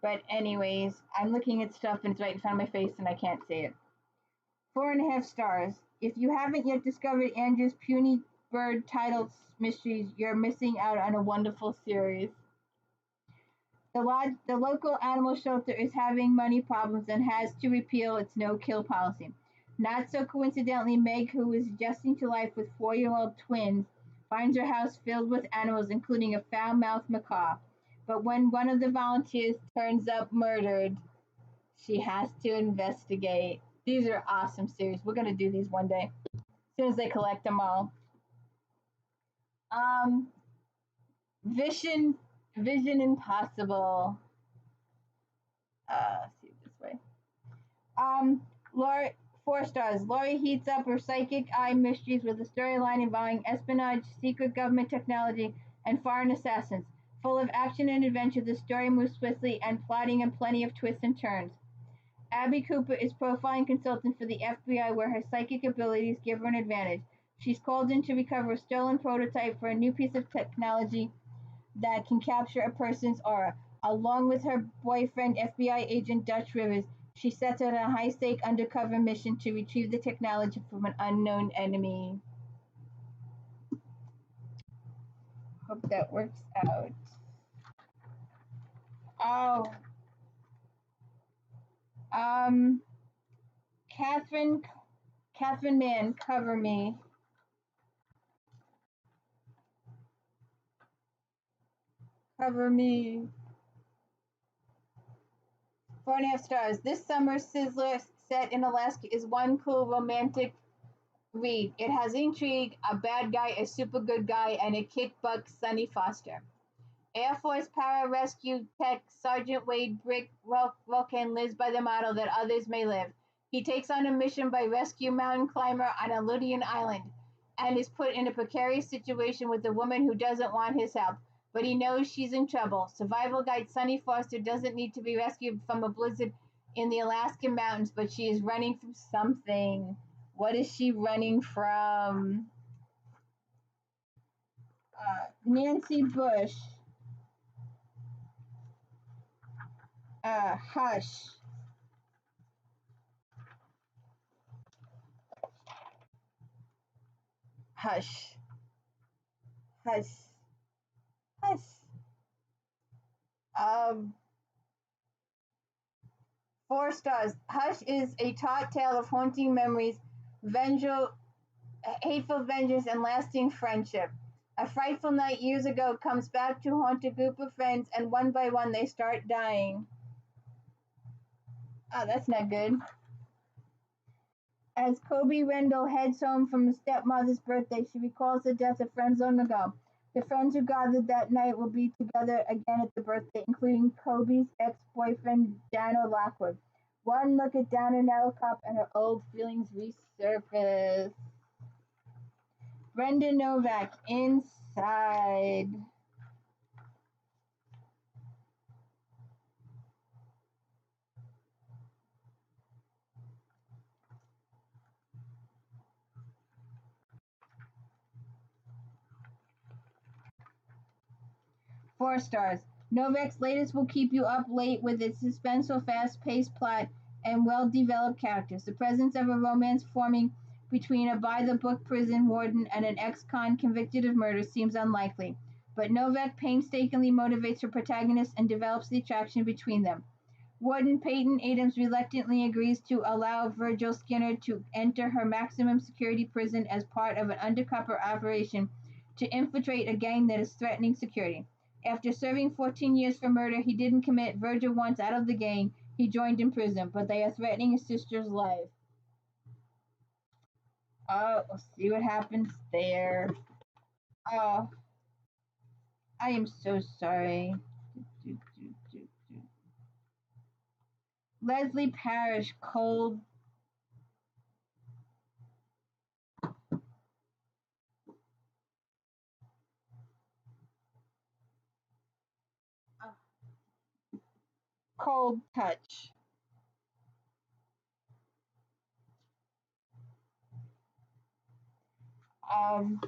A: But anyways, I'm looking at stuff and it's right in front of my face and I can't see it. 4.5 stars. If you haven't yet discovered Andrew's puny bird titled mysteries, you're missing out on a wonderful series. The local animal shelter is having money problems and has to repeal its no-kill policy. Not so coincidentally, Meg, who is adjusting to life with 4-year-old twins, finds her house filled with animals, including a foul-mouthed macaw. But when one of the volunteers turns up murdered, she has to investigate. These are awesome series. We're going to do these one day, as soon as they collect them all. Vision Impossible. See it this way. Lori, 4 stars. Lori heats up her psychic eye mysteries with a storyline involving espionage, secret government technology, and foreign assassins. Full of action and adventure, the story moves swiftly and plotting and plenty of twists and turns. Abby Cooper is profiling consultant for the FBI, where her psychic abilities give her an advantage. She's called in to recover a stolen prototype for a new piece of technology that can capture a person's aura. Along with her boyfriend, FBI agent Dutch Rivers, she sets out on a high-stake undercover mission to retrieve the technology from an unknown enemy. Hope that works out. Oh, Catherine Mann, cover me. Cover me. 4.5 stars. This summer sizzler set in Alaska is one cool romantic read. It has intrigue, a bad guy, a super good guy, and a kick-butt Sonny Foster. Air Force Pararescue Tech Sergeant Wade Brick Wilkin lives by the motto that others may live. He takes on a mission by rescue mountain climber on a Ludian island and is put in a precarious situation with a woman who doesn't want his help, but he knows she's in trouble. Survival guide Sonny Foster doesn't need to be rescued from a blizzard in the Alaskan mountains, but she is running from something. What is she running from? Nancy Bush. Hush. Hush. Hush. Hush. Um, 4 stars. Hush is a taut tale of haunting memories, hateful vengeance, and lasting friendship. A frightful night years ago comes back to haunt a group of friends, and one by one they start dying. Oh, that's not good. As Kobe Rendell heads home from her stepmother's birthday, she recalls the death of friends long ago. The friends who gathered that night will be together again at the birthday, including Kobe's ex-boyfriend, Dano Lockwood. One look at Dano now a cop and her old feelings resurface. Brenda Novak, Inside. Four stars. Novak's latest will keep you up late with its suspenseful, fast-paced plot and well-developed characters. The presence of a romance forming between a by-the-book prison warden and an ex-con convicted of murder seems unlikely, but Novak painstakingly motivates her protagonist and develops the attraction between them. Warden Peyton Adams reluctantly agrees to allow Virgil Skinner to enter her maximum security prison as part of an undercover operation to infiltrate a gang that is threatening security. After serving 14 years for murder he didn't commit, Virgil wants out of the gang he joined in prison, but they are threatening his sister's life. Oh, we'll see what happens there. Oh, I am so sorry. Leslie Parrish, Cold. Cold Touch. Um,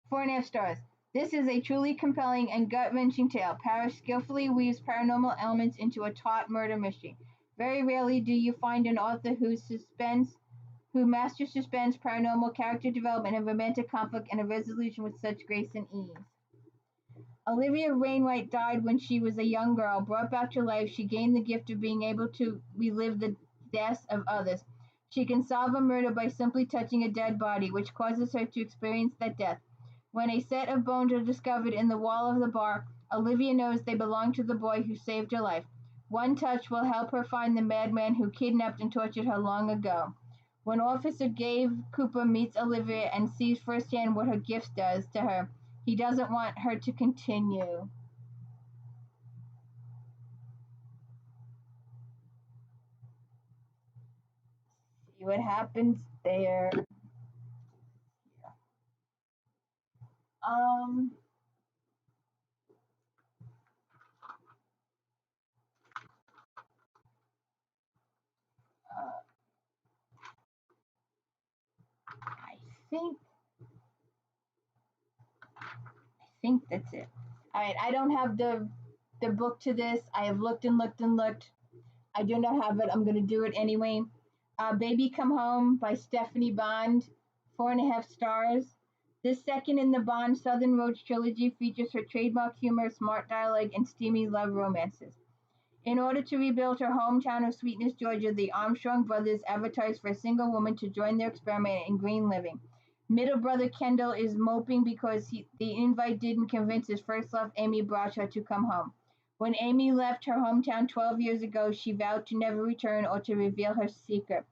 A: 4.5 stars. This is a truly compelling and gut-wrenching tale. Parrish skillfully weaves paranormal elements into a taut murder mystery. Very rarely do you find an author who masters suspense, paranormal character development, and romantic conflict and a resolution with such grace and ease. Olivia Wainwright died when she was a young girl. Brought back to life, she gained the gift of being able to relive the deaths of others. She can solve a murder by simply touching a dead body, which causes her to experience that death. When a set of bones are discovered in the wall of the bar, Olivia knows they belong to the boy who saved her life. One touch will help her find the madman who kidnapped and tortured her long ago. When Officer Gabe Cooper meets Olivia and sees firsthand what her gift does to her, he doesn't want her to continue. See what happens there. Um, uh, I think that's it. All right, I don't have the book to this. I have looked and looked and looked. I do not have it. I'm going to do it anyway. Baby Come Home by Stephanie Bond, 4.5 stars. This second in the Bond Southern Roads trilogy features her trademark humor, smart dialogue, and steamy love romances. In order to rebuild her hometown of Sweetness, Georgia, the Armstrong brothers advertise for a single woman to join their experiment in green living. Middle brother Kendall is moping because the invite didn't convince his first love, Amy Bradshaw, to come home. When Amy left her hometown 12 years ago, she vowed to never return or to reveal her secret.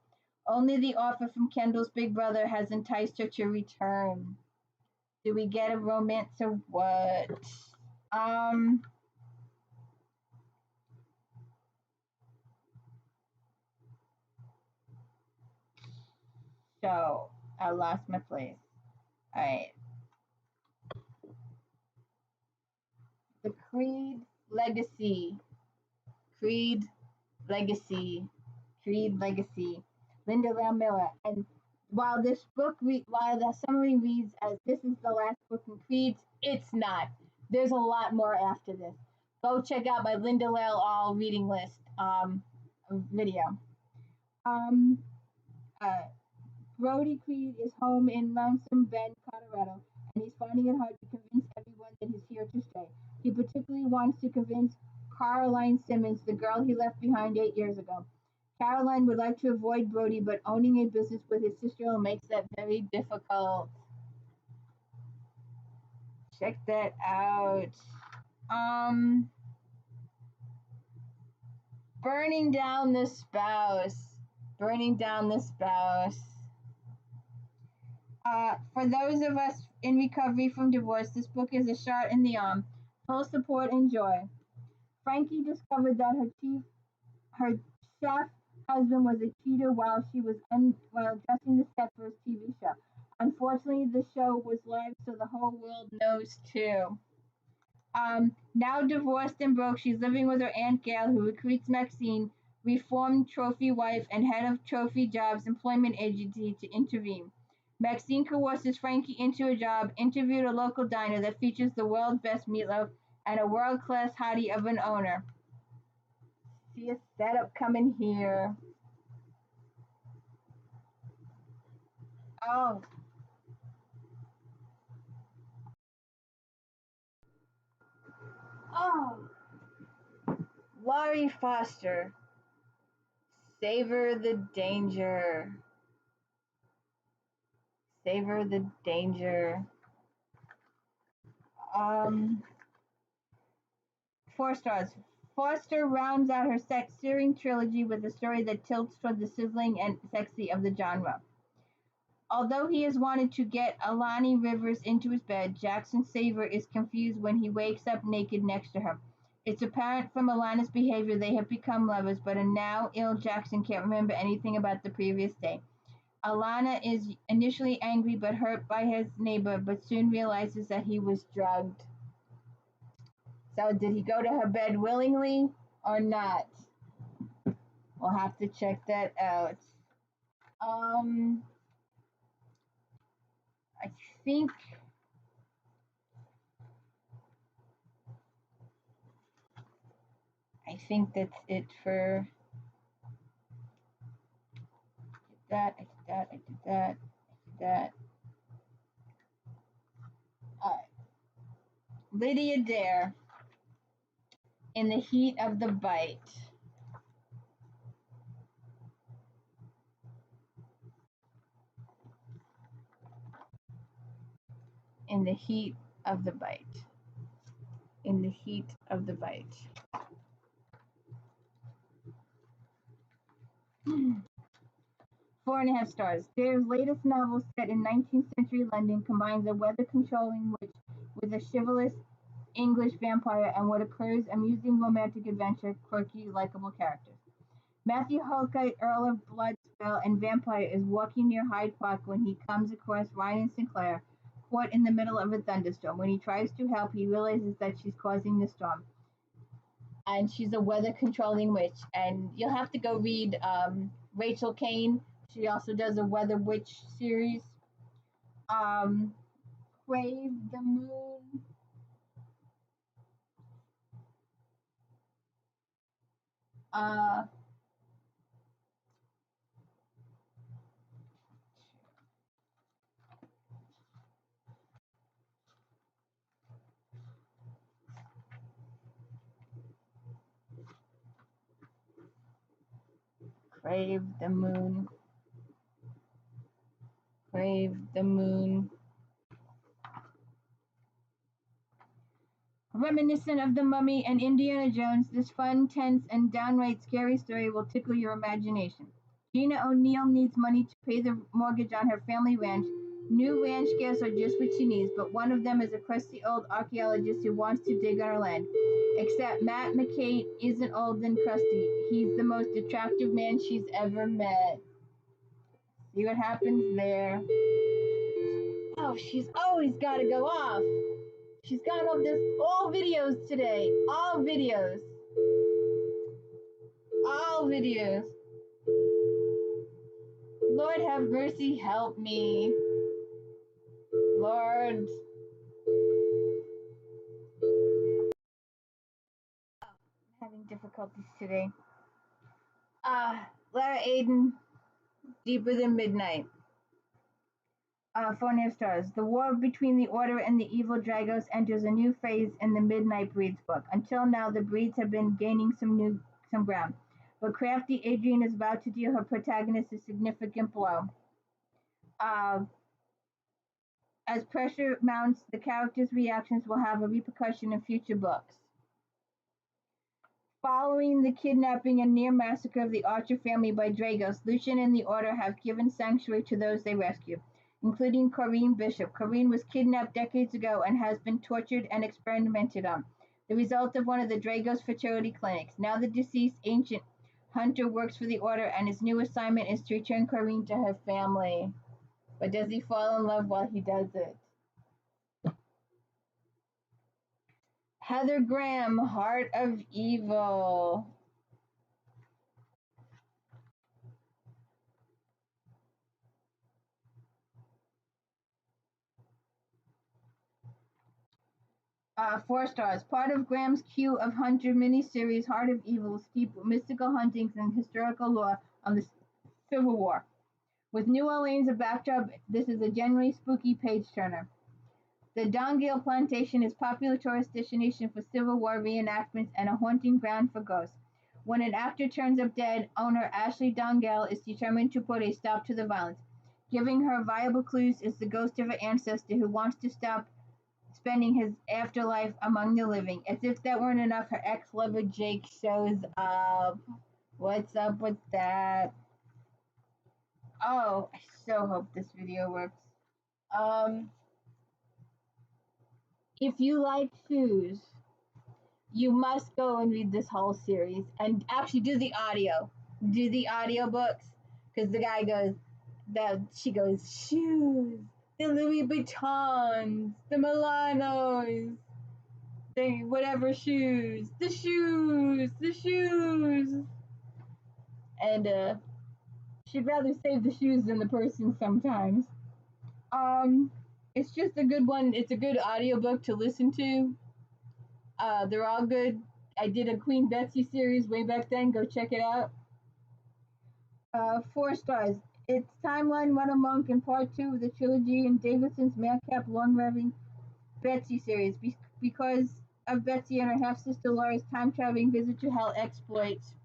A: Only the offer from Kendall's big brother has enticed her to return. Do we get a romance or what? Um, so I lost my place. All right. The Legacy. Creed Legacy. Creed Legacy. Linda Lau Miller. And while while the summary reads as this is the last book in Creed, it's not. There's a lot more after this. Go check out my Linda Lau All reading list video. Um, uh, Brody Creed is home in Lonesome Bend, Colorado, and he's finding it hard to convince everyone that he's here to stay. He particularly wants to convince Caroline Simmons, the girl he left behind 8 years ago. Caroline would like to avoid Brody, but owning a business with his sister-in-law makes that very difficult. Check that out. Burning Down the Spouse. Burning Down the Spouse. For those of us in recovery from divorce, this book is a shot in the arm. Full support and joy. Frankie discovered that her chef husband was a cheater while she was while dressing the set for his TV show. Unfortunately, the show was live, so the whole world knows too. Now divorced and broke, she's living with her Aunt Gail, who recruits Maxine, reformed trophy wife and head of Trophy Jobs Employment Agency, to intervene. Maxine coerces Frankie into a job, interviewed a local diner that features the world's best meatloaf, and a world-class hottie of an owner. see a setup coming here. Oh. Oh. Laurie Foster. Savor the danger. Savor the danger. Um, 4 stars. Foster rounds out her sex-searing trilogy with a story that tilts toward the sizzling and sexy of the genre. Although he has wanted to get Alani Rivers into his bed, Jackson Saver is confused when he wakes up naked next to her. It's apparent from Alana's behavior they have become lovers, but a now ill Jackson can't remember anything about the previous day. Alana is initially angry but hurt by his neighbor, but soon realizes that he was drugged. So did he go to her bed willingly or not? We'll have to check that out. Um, I think that's it for that. I did that. I did that. I did that. All right. Lydia Dare. In the heat of the bite. In the heat of the bite. In the heat of the bite. 4.5 stars. Dare's latest novel, set in 19th century London, combines a weather-controlling witch with a chivalrous English vampire and what occurs amusing romantic adventure, quirky, likable characters. Matthew Holkite, Earl of Bloodspell and Vampire, is walking near Hyde Park when he comes across Ryan Sinclair, caught in the middle of a thunderstorm. When he tries to help, he realizes that she's causing the storm. And she's a weather-controlling witch. And you'll have to go read Rachel Kane. She also does a Weather Witch series. Crave the Moon. Crave the Moon. Crave the Moon. Reminiscent of The Mummy and Indiana Jones, this fun, tense, and downright scary story will tickle your imagination. Gina O'Neill needs money to pay the mortgage on her family ranch. New ranch gifts are just what she needs, but one of them is a crusty old archaeologist who wants to dig on her land. Except Matt McKay isn't old and crusty. He's the most attractive man she's ever met. See what happens there. Oh, she's always got to go off. She's got all videos today. All videos. All videos. Lord have mercy, help me. Lord. I'm having difficulties today. Lara Aiden, Deeper Than Midnight. 4.5 stars. The war between the Order and the evil Dragos enters a new phase in the Midnight Breeds book. Until now, the Breeds have been gaining some ground, but crafty Adrian is about to deal her protagonist a significant blow. As pressure mounts, the characters' reactions will have a repercussion in future books. Following the kidnapping and near massacre of the Archer family by Dragos, Lucian and the Order have given sanctuary to those they rescue, including Corinne Bishop. Corinne was kidnapped decades ago and has been tortured and experimented on, the result of one of the Dragos fertility clinics. Now the deceased ancient hunter works for the Order, and his new assignment is to return Corinne to her family. But does he fall in love while he does it? Heather Graham, Heart of Evil. 4 stars. Part of Graham's Q of Hunter miniseries, Heart of Evil, steeped with mystical huntings and historical lore on the Civil War. With New Orleans a backdrop, this is a genuinely spooky page-turner. The Dongale Plantation is a popular tourist destination for Civil War reenactments and a haunting ground for ghosts. When an actor turns up dead, owner Ashley Dongale is determined to put a stop to the violence. Giving her viable clues is the ghost of her ancestor who wants to stop spending his afterlife among the living. As if that weren't enough, her ex-lover Jake shows up. What's up with that? Oh, I so hope this video works. If you like shoes, you must go and read this whole series and actually do the audio. Do the audio books. Because the guy goes, she goes, shoes, the Louis Vuittons, the Milanos, the whatever shoes, the shoes. And she'd rather save the shoes than the person sometimes. It's just a good one. It's a good audiobook to listen to. They're all good. I did a Queen Betsy series way back then. Go check it out. 4 stars. It's Timeline Run Amok in part 2 of the trilogy in Davidson's madcap long-running Betsy series. Because of Betsy and her half-sister Laura's time-traveling visit to hell exploits,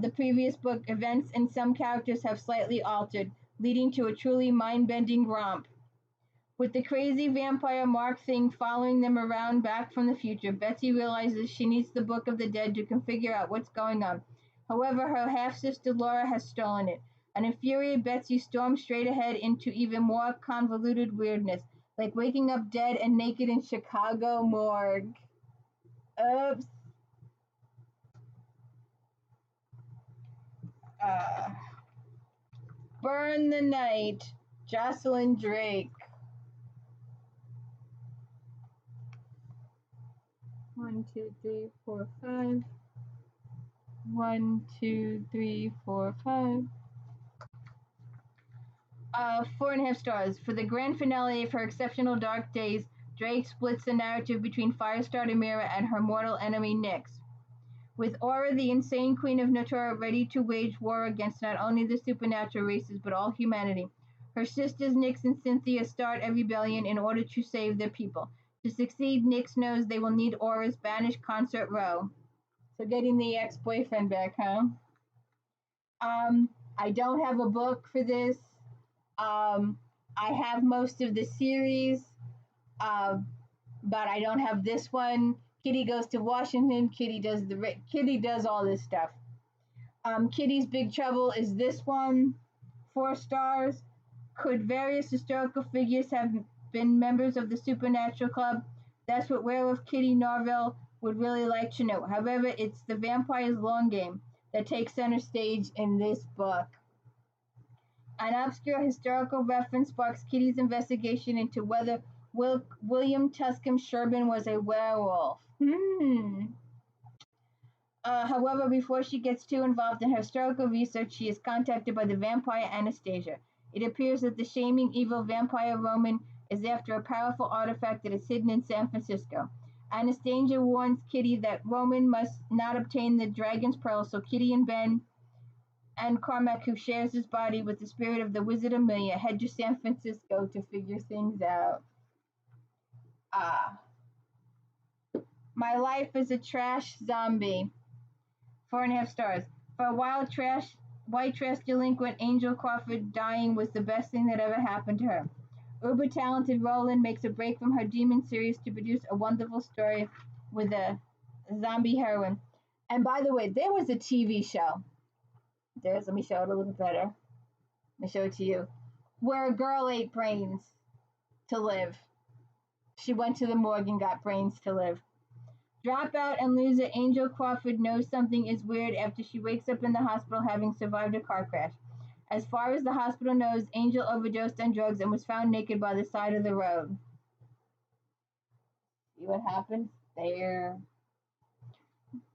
A: the previous book events and some characters have slightly altered, leading to a truly mind-bending romp. With the crazy vampire Mark thing following them around back from the future, Betsy realizes she needs the Book of the Dead to figure out what's going on. However, her half-sister Laura has stolen it. An infuriated Betsy storms straight ahead into even more convoluted weirdness, like waking up dead and naked in Chicago morgue. Oops. Burn the Night, Jocelyn Drake. 1, 2, 3, 4, 5. 1, 2, 3, 4, 5. 4.5 stars. For the grand finale of her exceptional Dark Days, Drake splits the narrative between Firestarter Mira and her mortal enemy Nyx. With Aura, the insane queen of Natura, ready to wage war against not only the supernatural races but all humanity, her sisters Nyx and Cynthia start a rebellion in order to save their people. To succeed, Nyx knows they will need Aura's banished consort Ro. So getting the ex-boyfriend back, huh? I don't have a book for this. I have most of the series, but I don't have this one. Kitty goes to Washington. Kitty does all this stuff. Kitty's Big Trouble is this one. 4 stars. Could various historical figures have been members of the Supernatural Club? That's what Werewolf Kitty Norville would really like to know. However, it's the vampire's long game that takes center stage in this book. An obscure historical reference sparks Kitty's investigation into whether William Tuscombe Sherbin was a werewolf. However, before she gets too involved in her historical research, she is contacted by the vampire Anastasia. It appears that the shaming evil vampire Roman is after a powerful artifact that is hidden in San Francisco. Anastasia warns Kitty that Roman must not obtain the dragon's pearl, so Kitty and Ben and Cormac, who shares his body with the spirit of the Wizard Amelia, head to San Francisco to figure things out. My Life is a Trash Zombie. 4.5 stars. For a white trash delinquent, Angel Crawford dying was the best thing that ever happened to her. Uber-talented Roland makes a break from her demon series to produce a wonderful story with a zombie heroine. And by the way, there was a TV show. Let me show it a little better. Let me show it to you. Where a girl ate brains to live. She went to the morgue and got brains to live. Dropout and loser Angel Crawford knows something is weird after she wakes up in the hospital having survived a car crash. As far as the hospital knows, Angel overdosed on drugs and was found naked by the side of the road. See what happens there.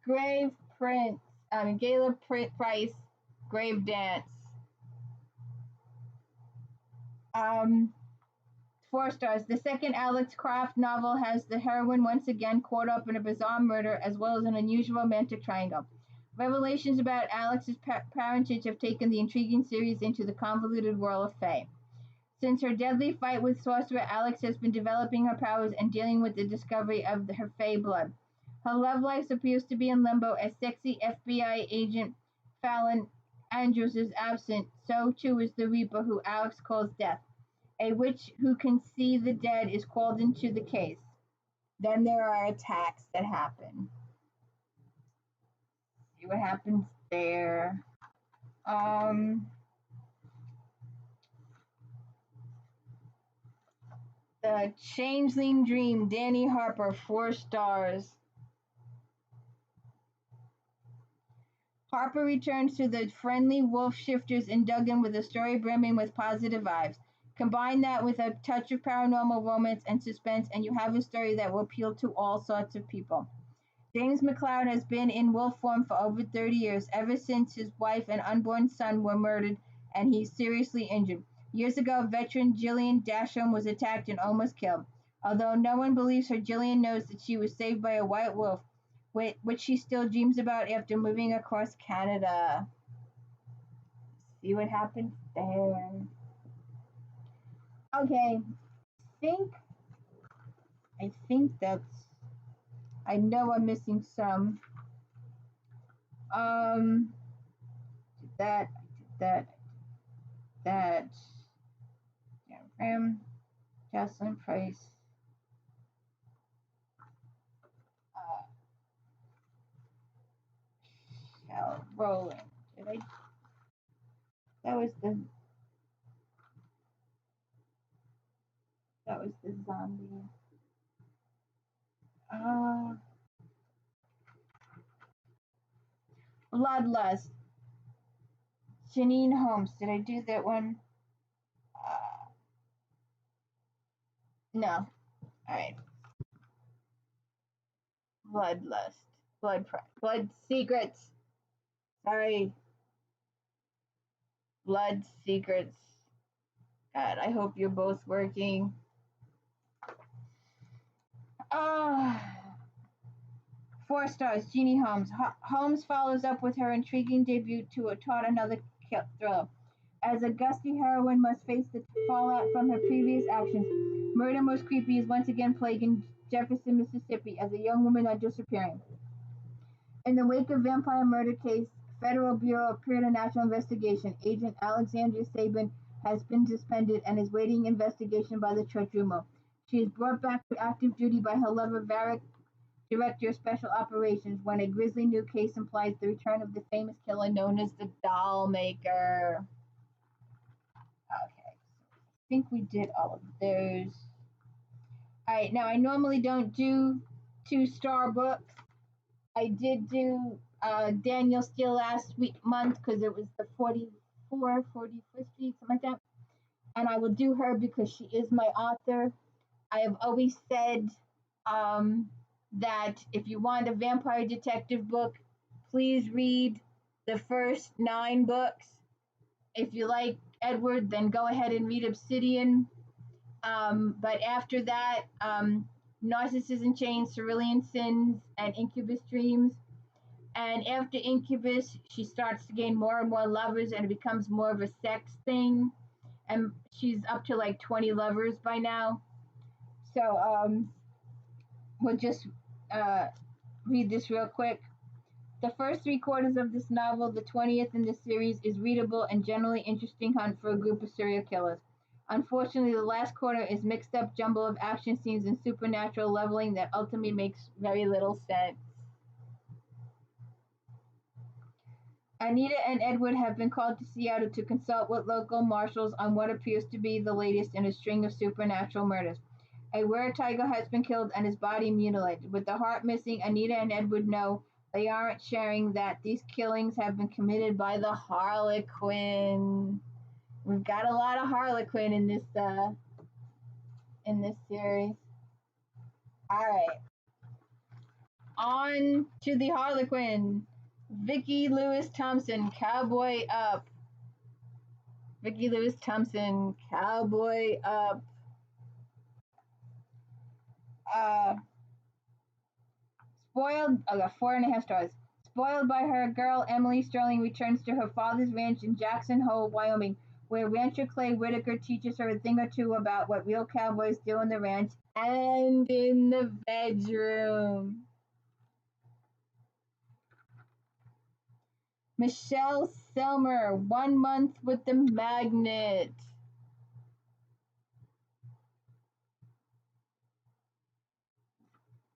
A: Gayla Price, Grave Dance. 4 4 stars. The second Alex Croft novel has the heroine once again caught up in a bizarre murder as well as an unusual romantic triangle. Revelations about Alex's parentage have taken the intriguing series into the convoluted world of Fae. Since her deadly fight with Sorcerer, Alex has been developing her powers and dealing with the discovery of her Fae blood. Her love life appears to be in limbo as sexy FBI agent Fallon Andrews is absent. So too is the Reaper, who Alex calls Death. A witch who can see the dead is called into the case. Then there are attacks that happen. See what happens there. The Changeling Dream, Danny Harper, 4 stars. Harper returns to the friendly wolf shifters in Duggan with a story brimming with positive vibes. Combine that with a touch of paranormal romance and suspense, and you have a story that will appeal to all sorts of people. James McLeod has been in wolf form for over 30 years, ever since his wife and unborn son were murdered and he's seriously injured. Years ago, veteran Jillian Dasham was attacked and almost killed. Although no one believes her, Jillian knows that she was saved by a white wolf, which she still dreams about after moving across Canada. See what happens there. Okay, I think that's, I know I'm missing some. That, Jocelyn Price, Shell Roland. That was the zombie. Bloodlust. Janine Holmes. Did I do that one? No. Alright. Bloodlust. Blood Secrets. Sorry. Blood Secrets. God, I hope you're both working. 4 stars. Jeannie Holmes. Holmes follows up with her intriguing debut to taut another thriller. As a gusty heroine must face the fallout from her previous actions, Murder Most Creepy is once again plaguing Jefferson, Mississippi, as a young woman are disappearing. In the wake of vampire murder case, Federal Bureau of Preternatural Investigation agent Alexandria Sabin has been suspended and is waiting investigation by the Church Rumo. She is brought back to active duty by her lover Varric, Director of Special Operations, when a grisly new case implies the return of the famous killer known as the Doll Maker. Okay, so I think we did all of those. Alright, now I normally don't do 2-star books. I did do Daniel Steele last month because it was the 40th, something like that. And I will do her because she is my author. I have always said that if you want a vampire detective book, please read the first 9 books. If you like Edward, then go ahead and read Obsidian. But after that, Narcissus Chains, Cerulean Sins, and Incubus Dreams. And after Incubus, she starts to gain more and more lovers, and it becomes more of a sex thing. And she's up to like 20 lovers by now. So we'll just read this real quick. The first 3/4 of this novel, the 20th in this series, is readable and generally interesting hunt for a group of serial killers. Unfortunately, the last quarter is mixed up jumble of action scenes and supernatural leveling that ultimately makes very little sense. Anita and Edward have been called to Seattle to consult with local marshals on what appears to be the latest in a string of supernatural murders. A were-tiger has been killed and his body mutilated. With the heart missing, Anita and Edward know they aren't sharing that these killings have been committed by the Harlequin. We've got a lot of Harlequin in this series. All right. On to the Harlequin. Vicki Lewis Thompson, Cowboy Up. Vicki Lewis Thompson, Cowboy Up. Uh, spoiled. I got 4.5 stars. Spoiled by her girl, Emily Sterling returns to her father's ranch in Jackson Hole, Wyoming, where rancher Clay Whitaker teaches her a thing or two about what real cowboys do on the ranch and in the bedroom. Michelle Selmer, 1 month with the magnet.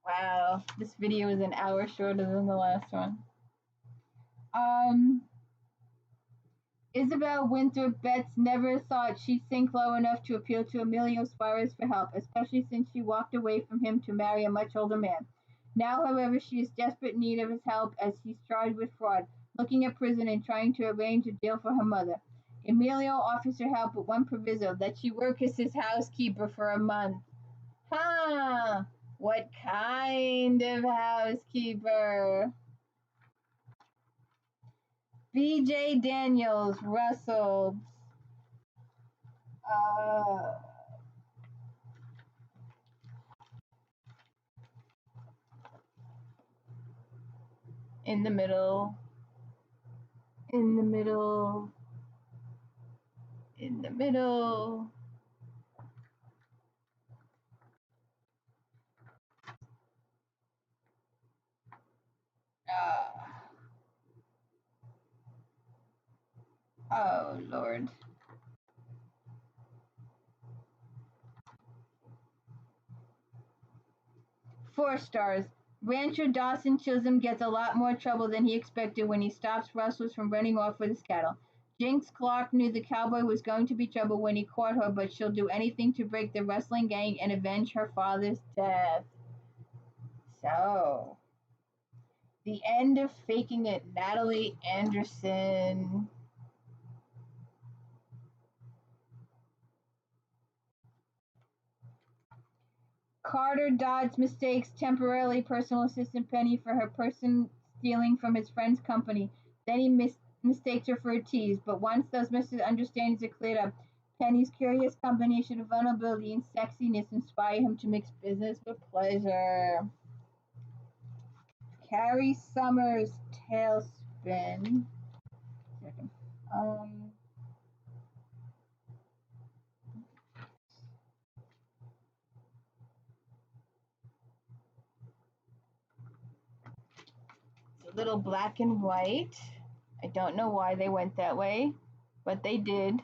A: Wow, this video is an hour shorter than the last one. Isabel Winthrop Betts never thought she'd sink low enough to appeal to Emilio Suarez for help, especially since she walked away from him to marry a much older man. Now, however, she is desperate need of his help as he's charged with fraud, looking at prison and trying to arrange a deal for her mother. Emilio offers her help with one proviso, that she work as his housekeeper for a month. Huh? What kind of housekeeper? B.J. Daniels, Russell. In the middle. In the middle. In the middle. Oh, Lord. Four stars. Rancher Dawson Chisholm gets a lot more trouble than he expected when he stops rustlers from running off with his cattle. Jinx Clark knew the cowboy was going to be trouble when he caught her, but she'll do anything to break the rustling gang and avenge her father's death. So, the end of Faking It, Natalie Anderson. Carter Dodds mistakes temporarily personal assistant Penny for her person stealing from his friend's company. Then he mistakes her for a tease, but once those misunderstandings are cleared up, Penny's curious combination of vulnerability and sexiness inspire him to mix business with pleasure. Carrie Summers, Tailspin. Second. It's a little black and white. I don't know why they went that way, but they did.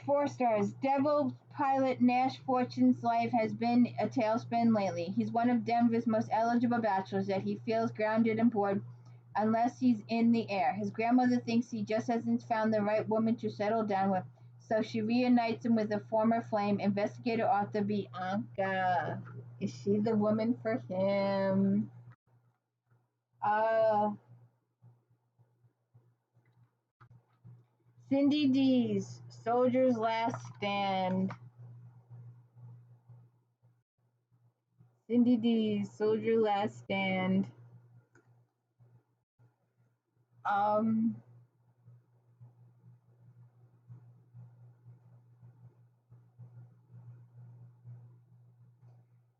A: 4 stars. Devil pilot Nash Fortune's life has been a tailspin lately. He's one of Denver's most eligible bachelors, yet he feels grounded and bored unless he's in the air. His grandmother thinks he just hasn't found the right woman to settle down with, so she reunites him with a former flame, investigator author Bianca. Is she the woman for him? Cindy D's Soldier's Last Stand. Cindy D's Soldier Last Stand.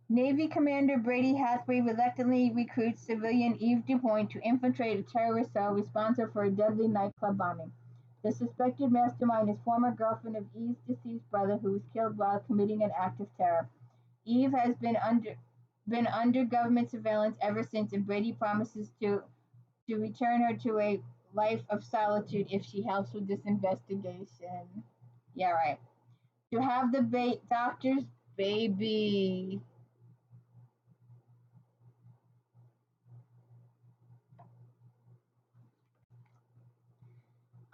A: Navy Commander Brady Hathaway reluctantly recruits civilian Eve DuPont to infiltrate a terrorist cell responsible for a deadly nightclub bombing. The suspected mastermind is former girlfriend of Eve's deceased brother, who was killed while committing an act of terror. Eve has been under government surveillance ever since, and Brady promises to return her to a life of solitude if she helps with this investigation. Yeah, right. To have the doctor's baby.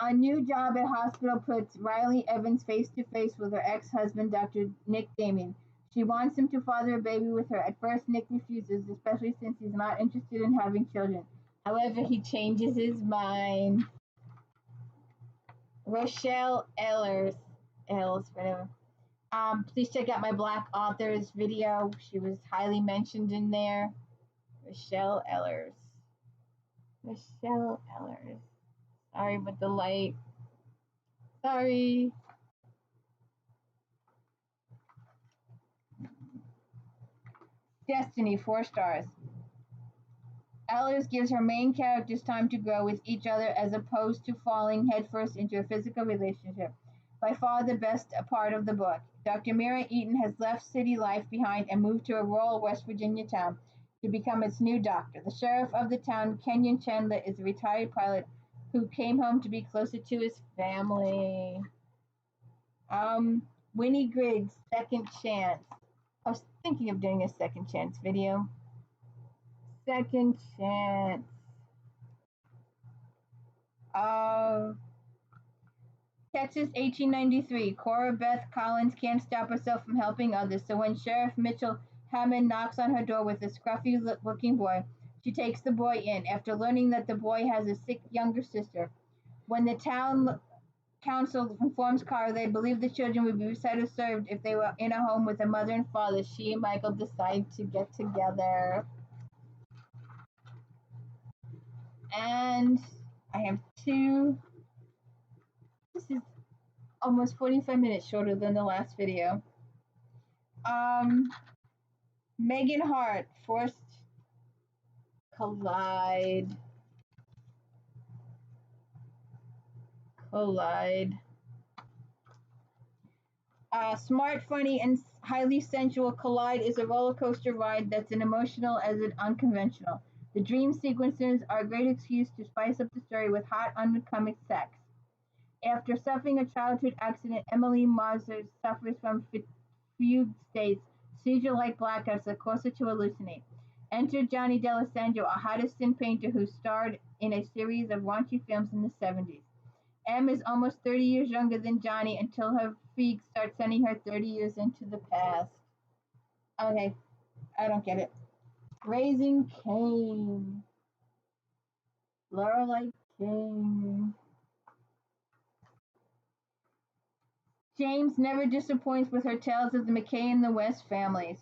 A: A new job at hospital puts Riley Evans face to face with her ex-husband, Dr. Nick Damien. She wants him to father a baby with her. At first, Nick refuses, especially since he's not interested in having children. However, he changes his mind. Rochelle Ellers, whatever. Please check out my Black Authors video. She was highly mentioned in there. Rochelle Ellers. Sorry, but the light. Sorry. Destiny, 4 stars. Ehlers gives her main characters time to grow with each other as opposed to falling headfirst into a physical relationship. By far the best part of the book. Dr. Mira Eaton has left city life behind and moved to a rural West Virginia town to become its new doctor. The sheriff of the town, Kenyon Chandler, is a retired pilot who came home to be closer to his family. Winnie Griggs, Second Chance. I was thinking of doing a Second Chance video. Second Chance. Texas, 1893. Cora Beth Collins can't stop herself from helping others, so when Sheriff Mitchell Hammond knocks on her door with a scruffy-looking boy, she takes the boy in, after learning that the boy has a sick younger sister. When the town council informs Cora they believe the children would be better served if they were in a home with a mother and father, she and Michael decide to get together. And I have 2. This is almost 45 minutes shorter than the last video. Megan Hart, Forced Collide. Smart, funny, and highly sensual, Collide is a roller coaster ride that's as emotional as it unconventional. The dream sequences are a great excuse to spice up the story with hot, uncomic sex. After suffering a childhood accident, Emily Mazur suffers from fugue states, seizure-like blackouts that cause her to hallucinate. Enter Johnny D'Alessandro, a Hoddesdon painter who starred in a series of raunchy films in the 70s. Em is almost 30 years younger than Johnny until her freak starts sending her 30 years into the past. Okay, I don't get it. Raising Cain. Lorelei King. James never disappoints with her tales of the McKay and the West families.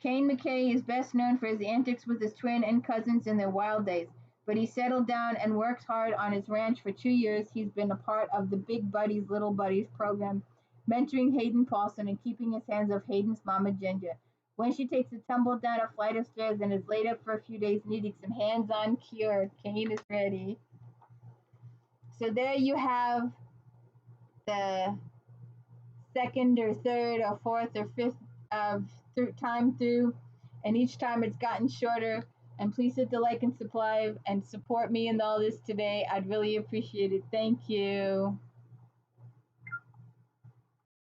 A: Cain McKay is best known for his antics with his twin and cousins in their wild days, but he settled down and worked hard on his ranch for 2 years. He's been a part of the Big Buddies, Little Buddies program, mentoring Hayden Paulson and keeping his hands off Hayden's mama Ginger. When she takes a tumble down a flight of stairs and is laid up for a few days needing some hands-on cure, Cain is ready. So there you have the second or third or fourth or fifth time through, and each time it's gotten shorter. And please hit the like and subscribe and support me in all this today. I'd really appreciate it. Thank you.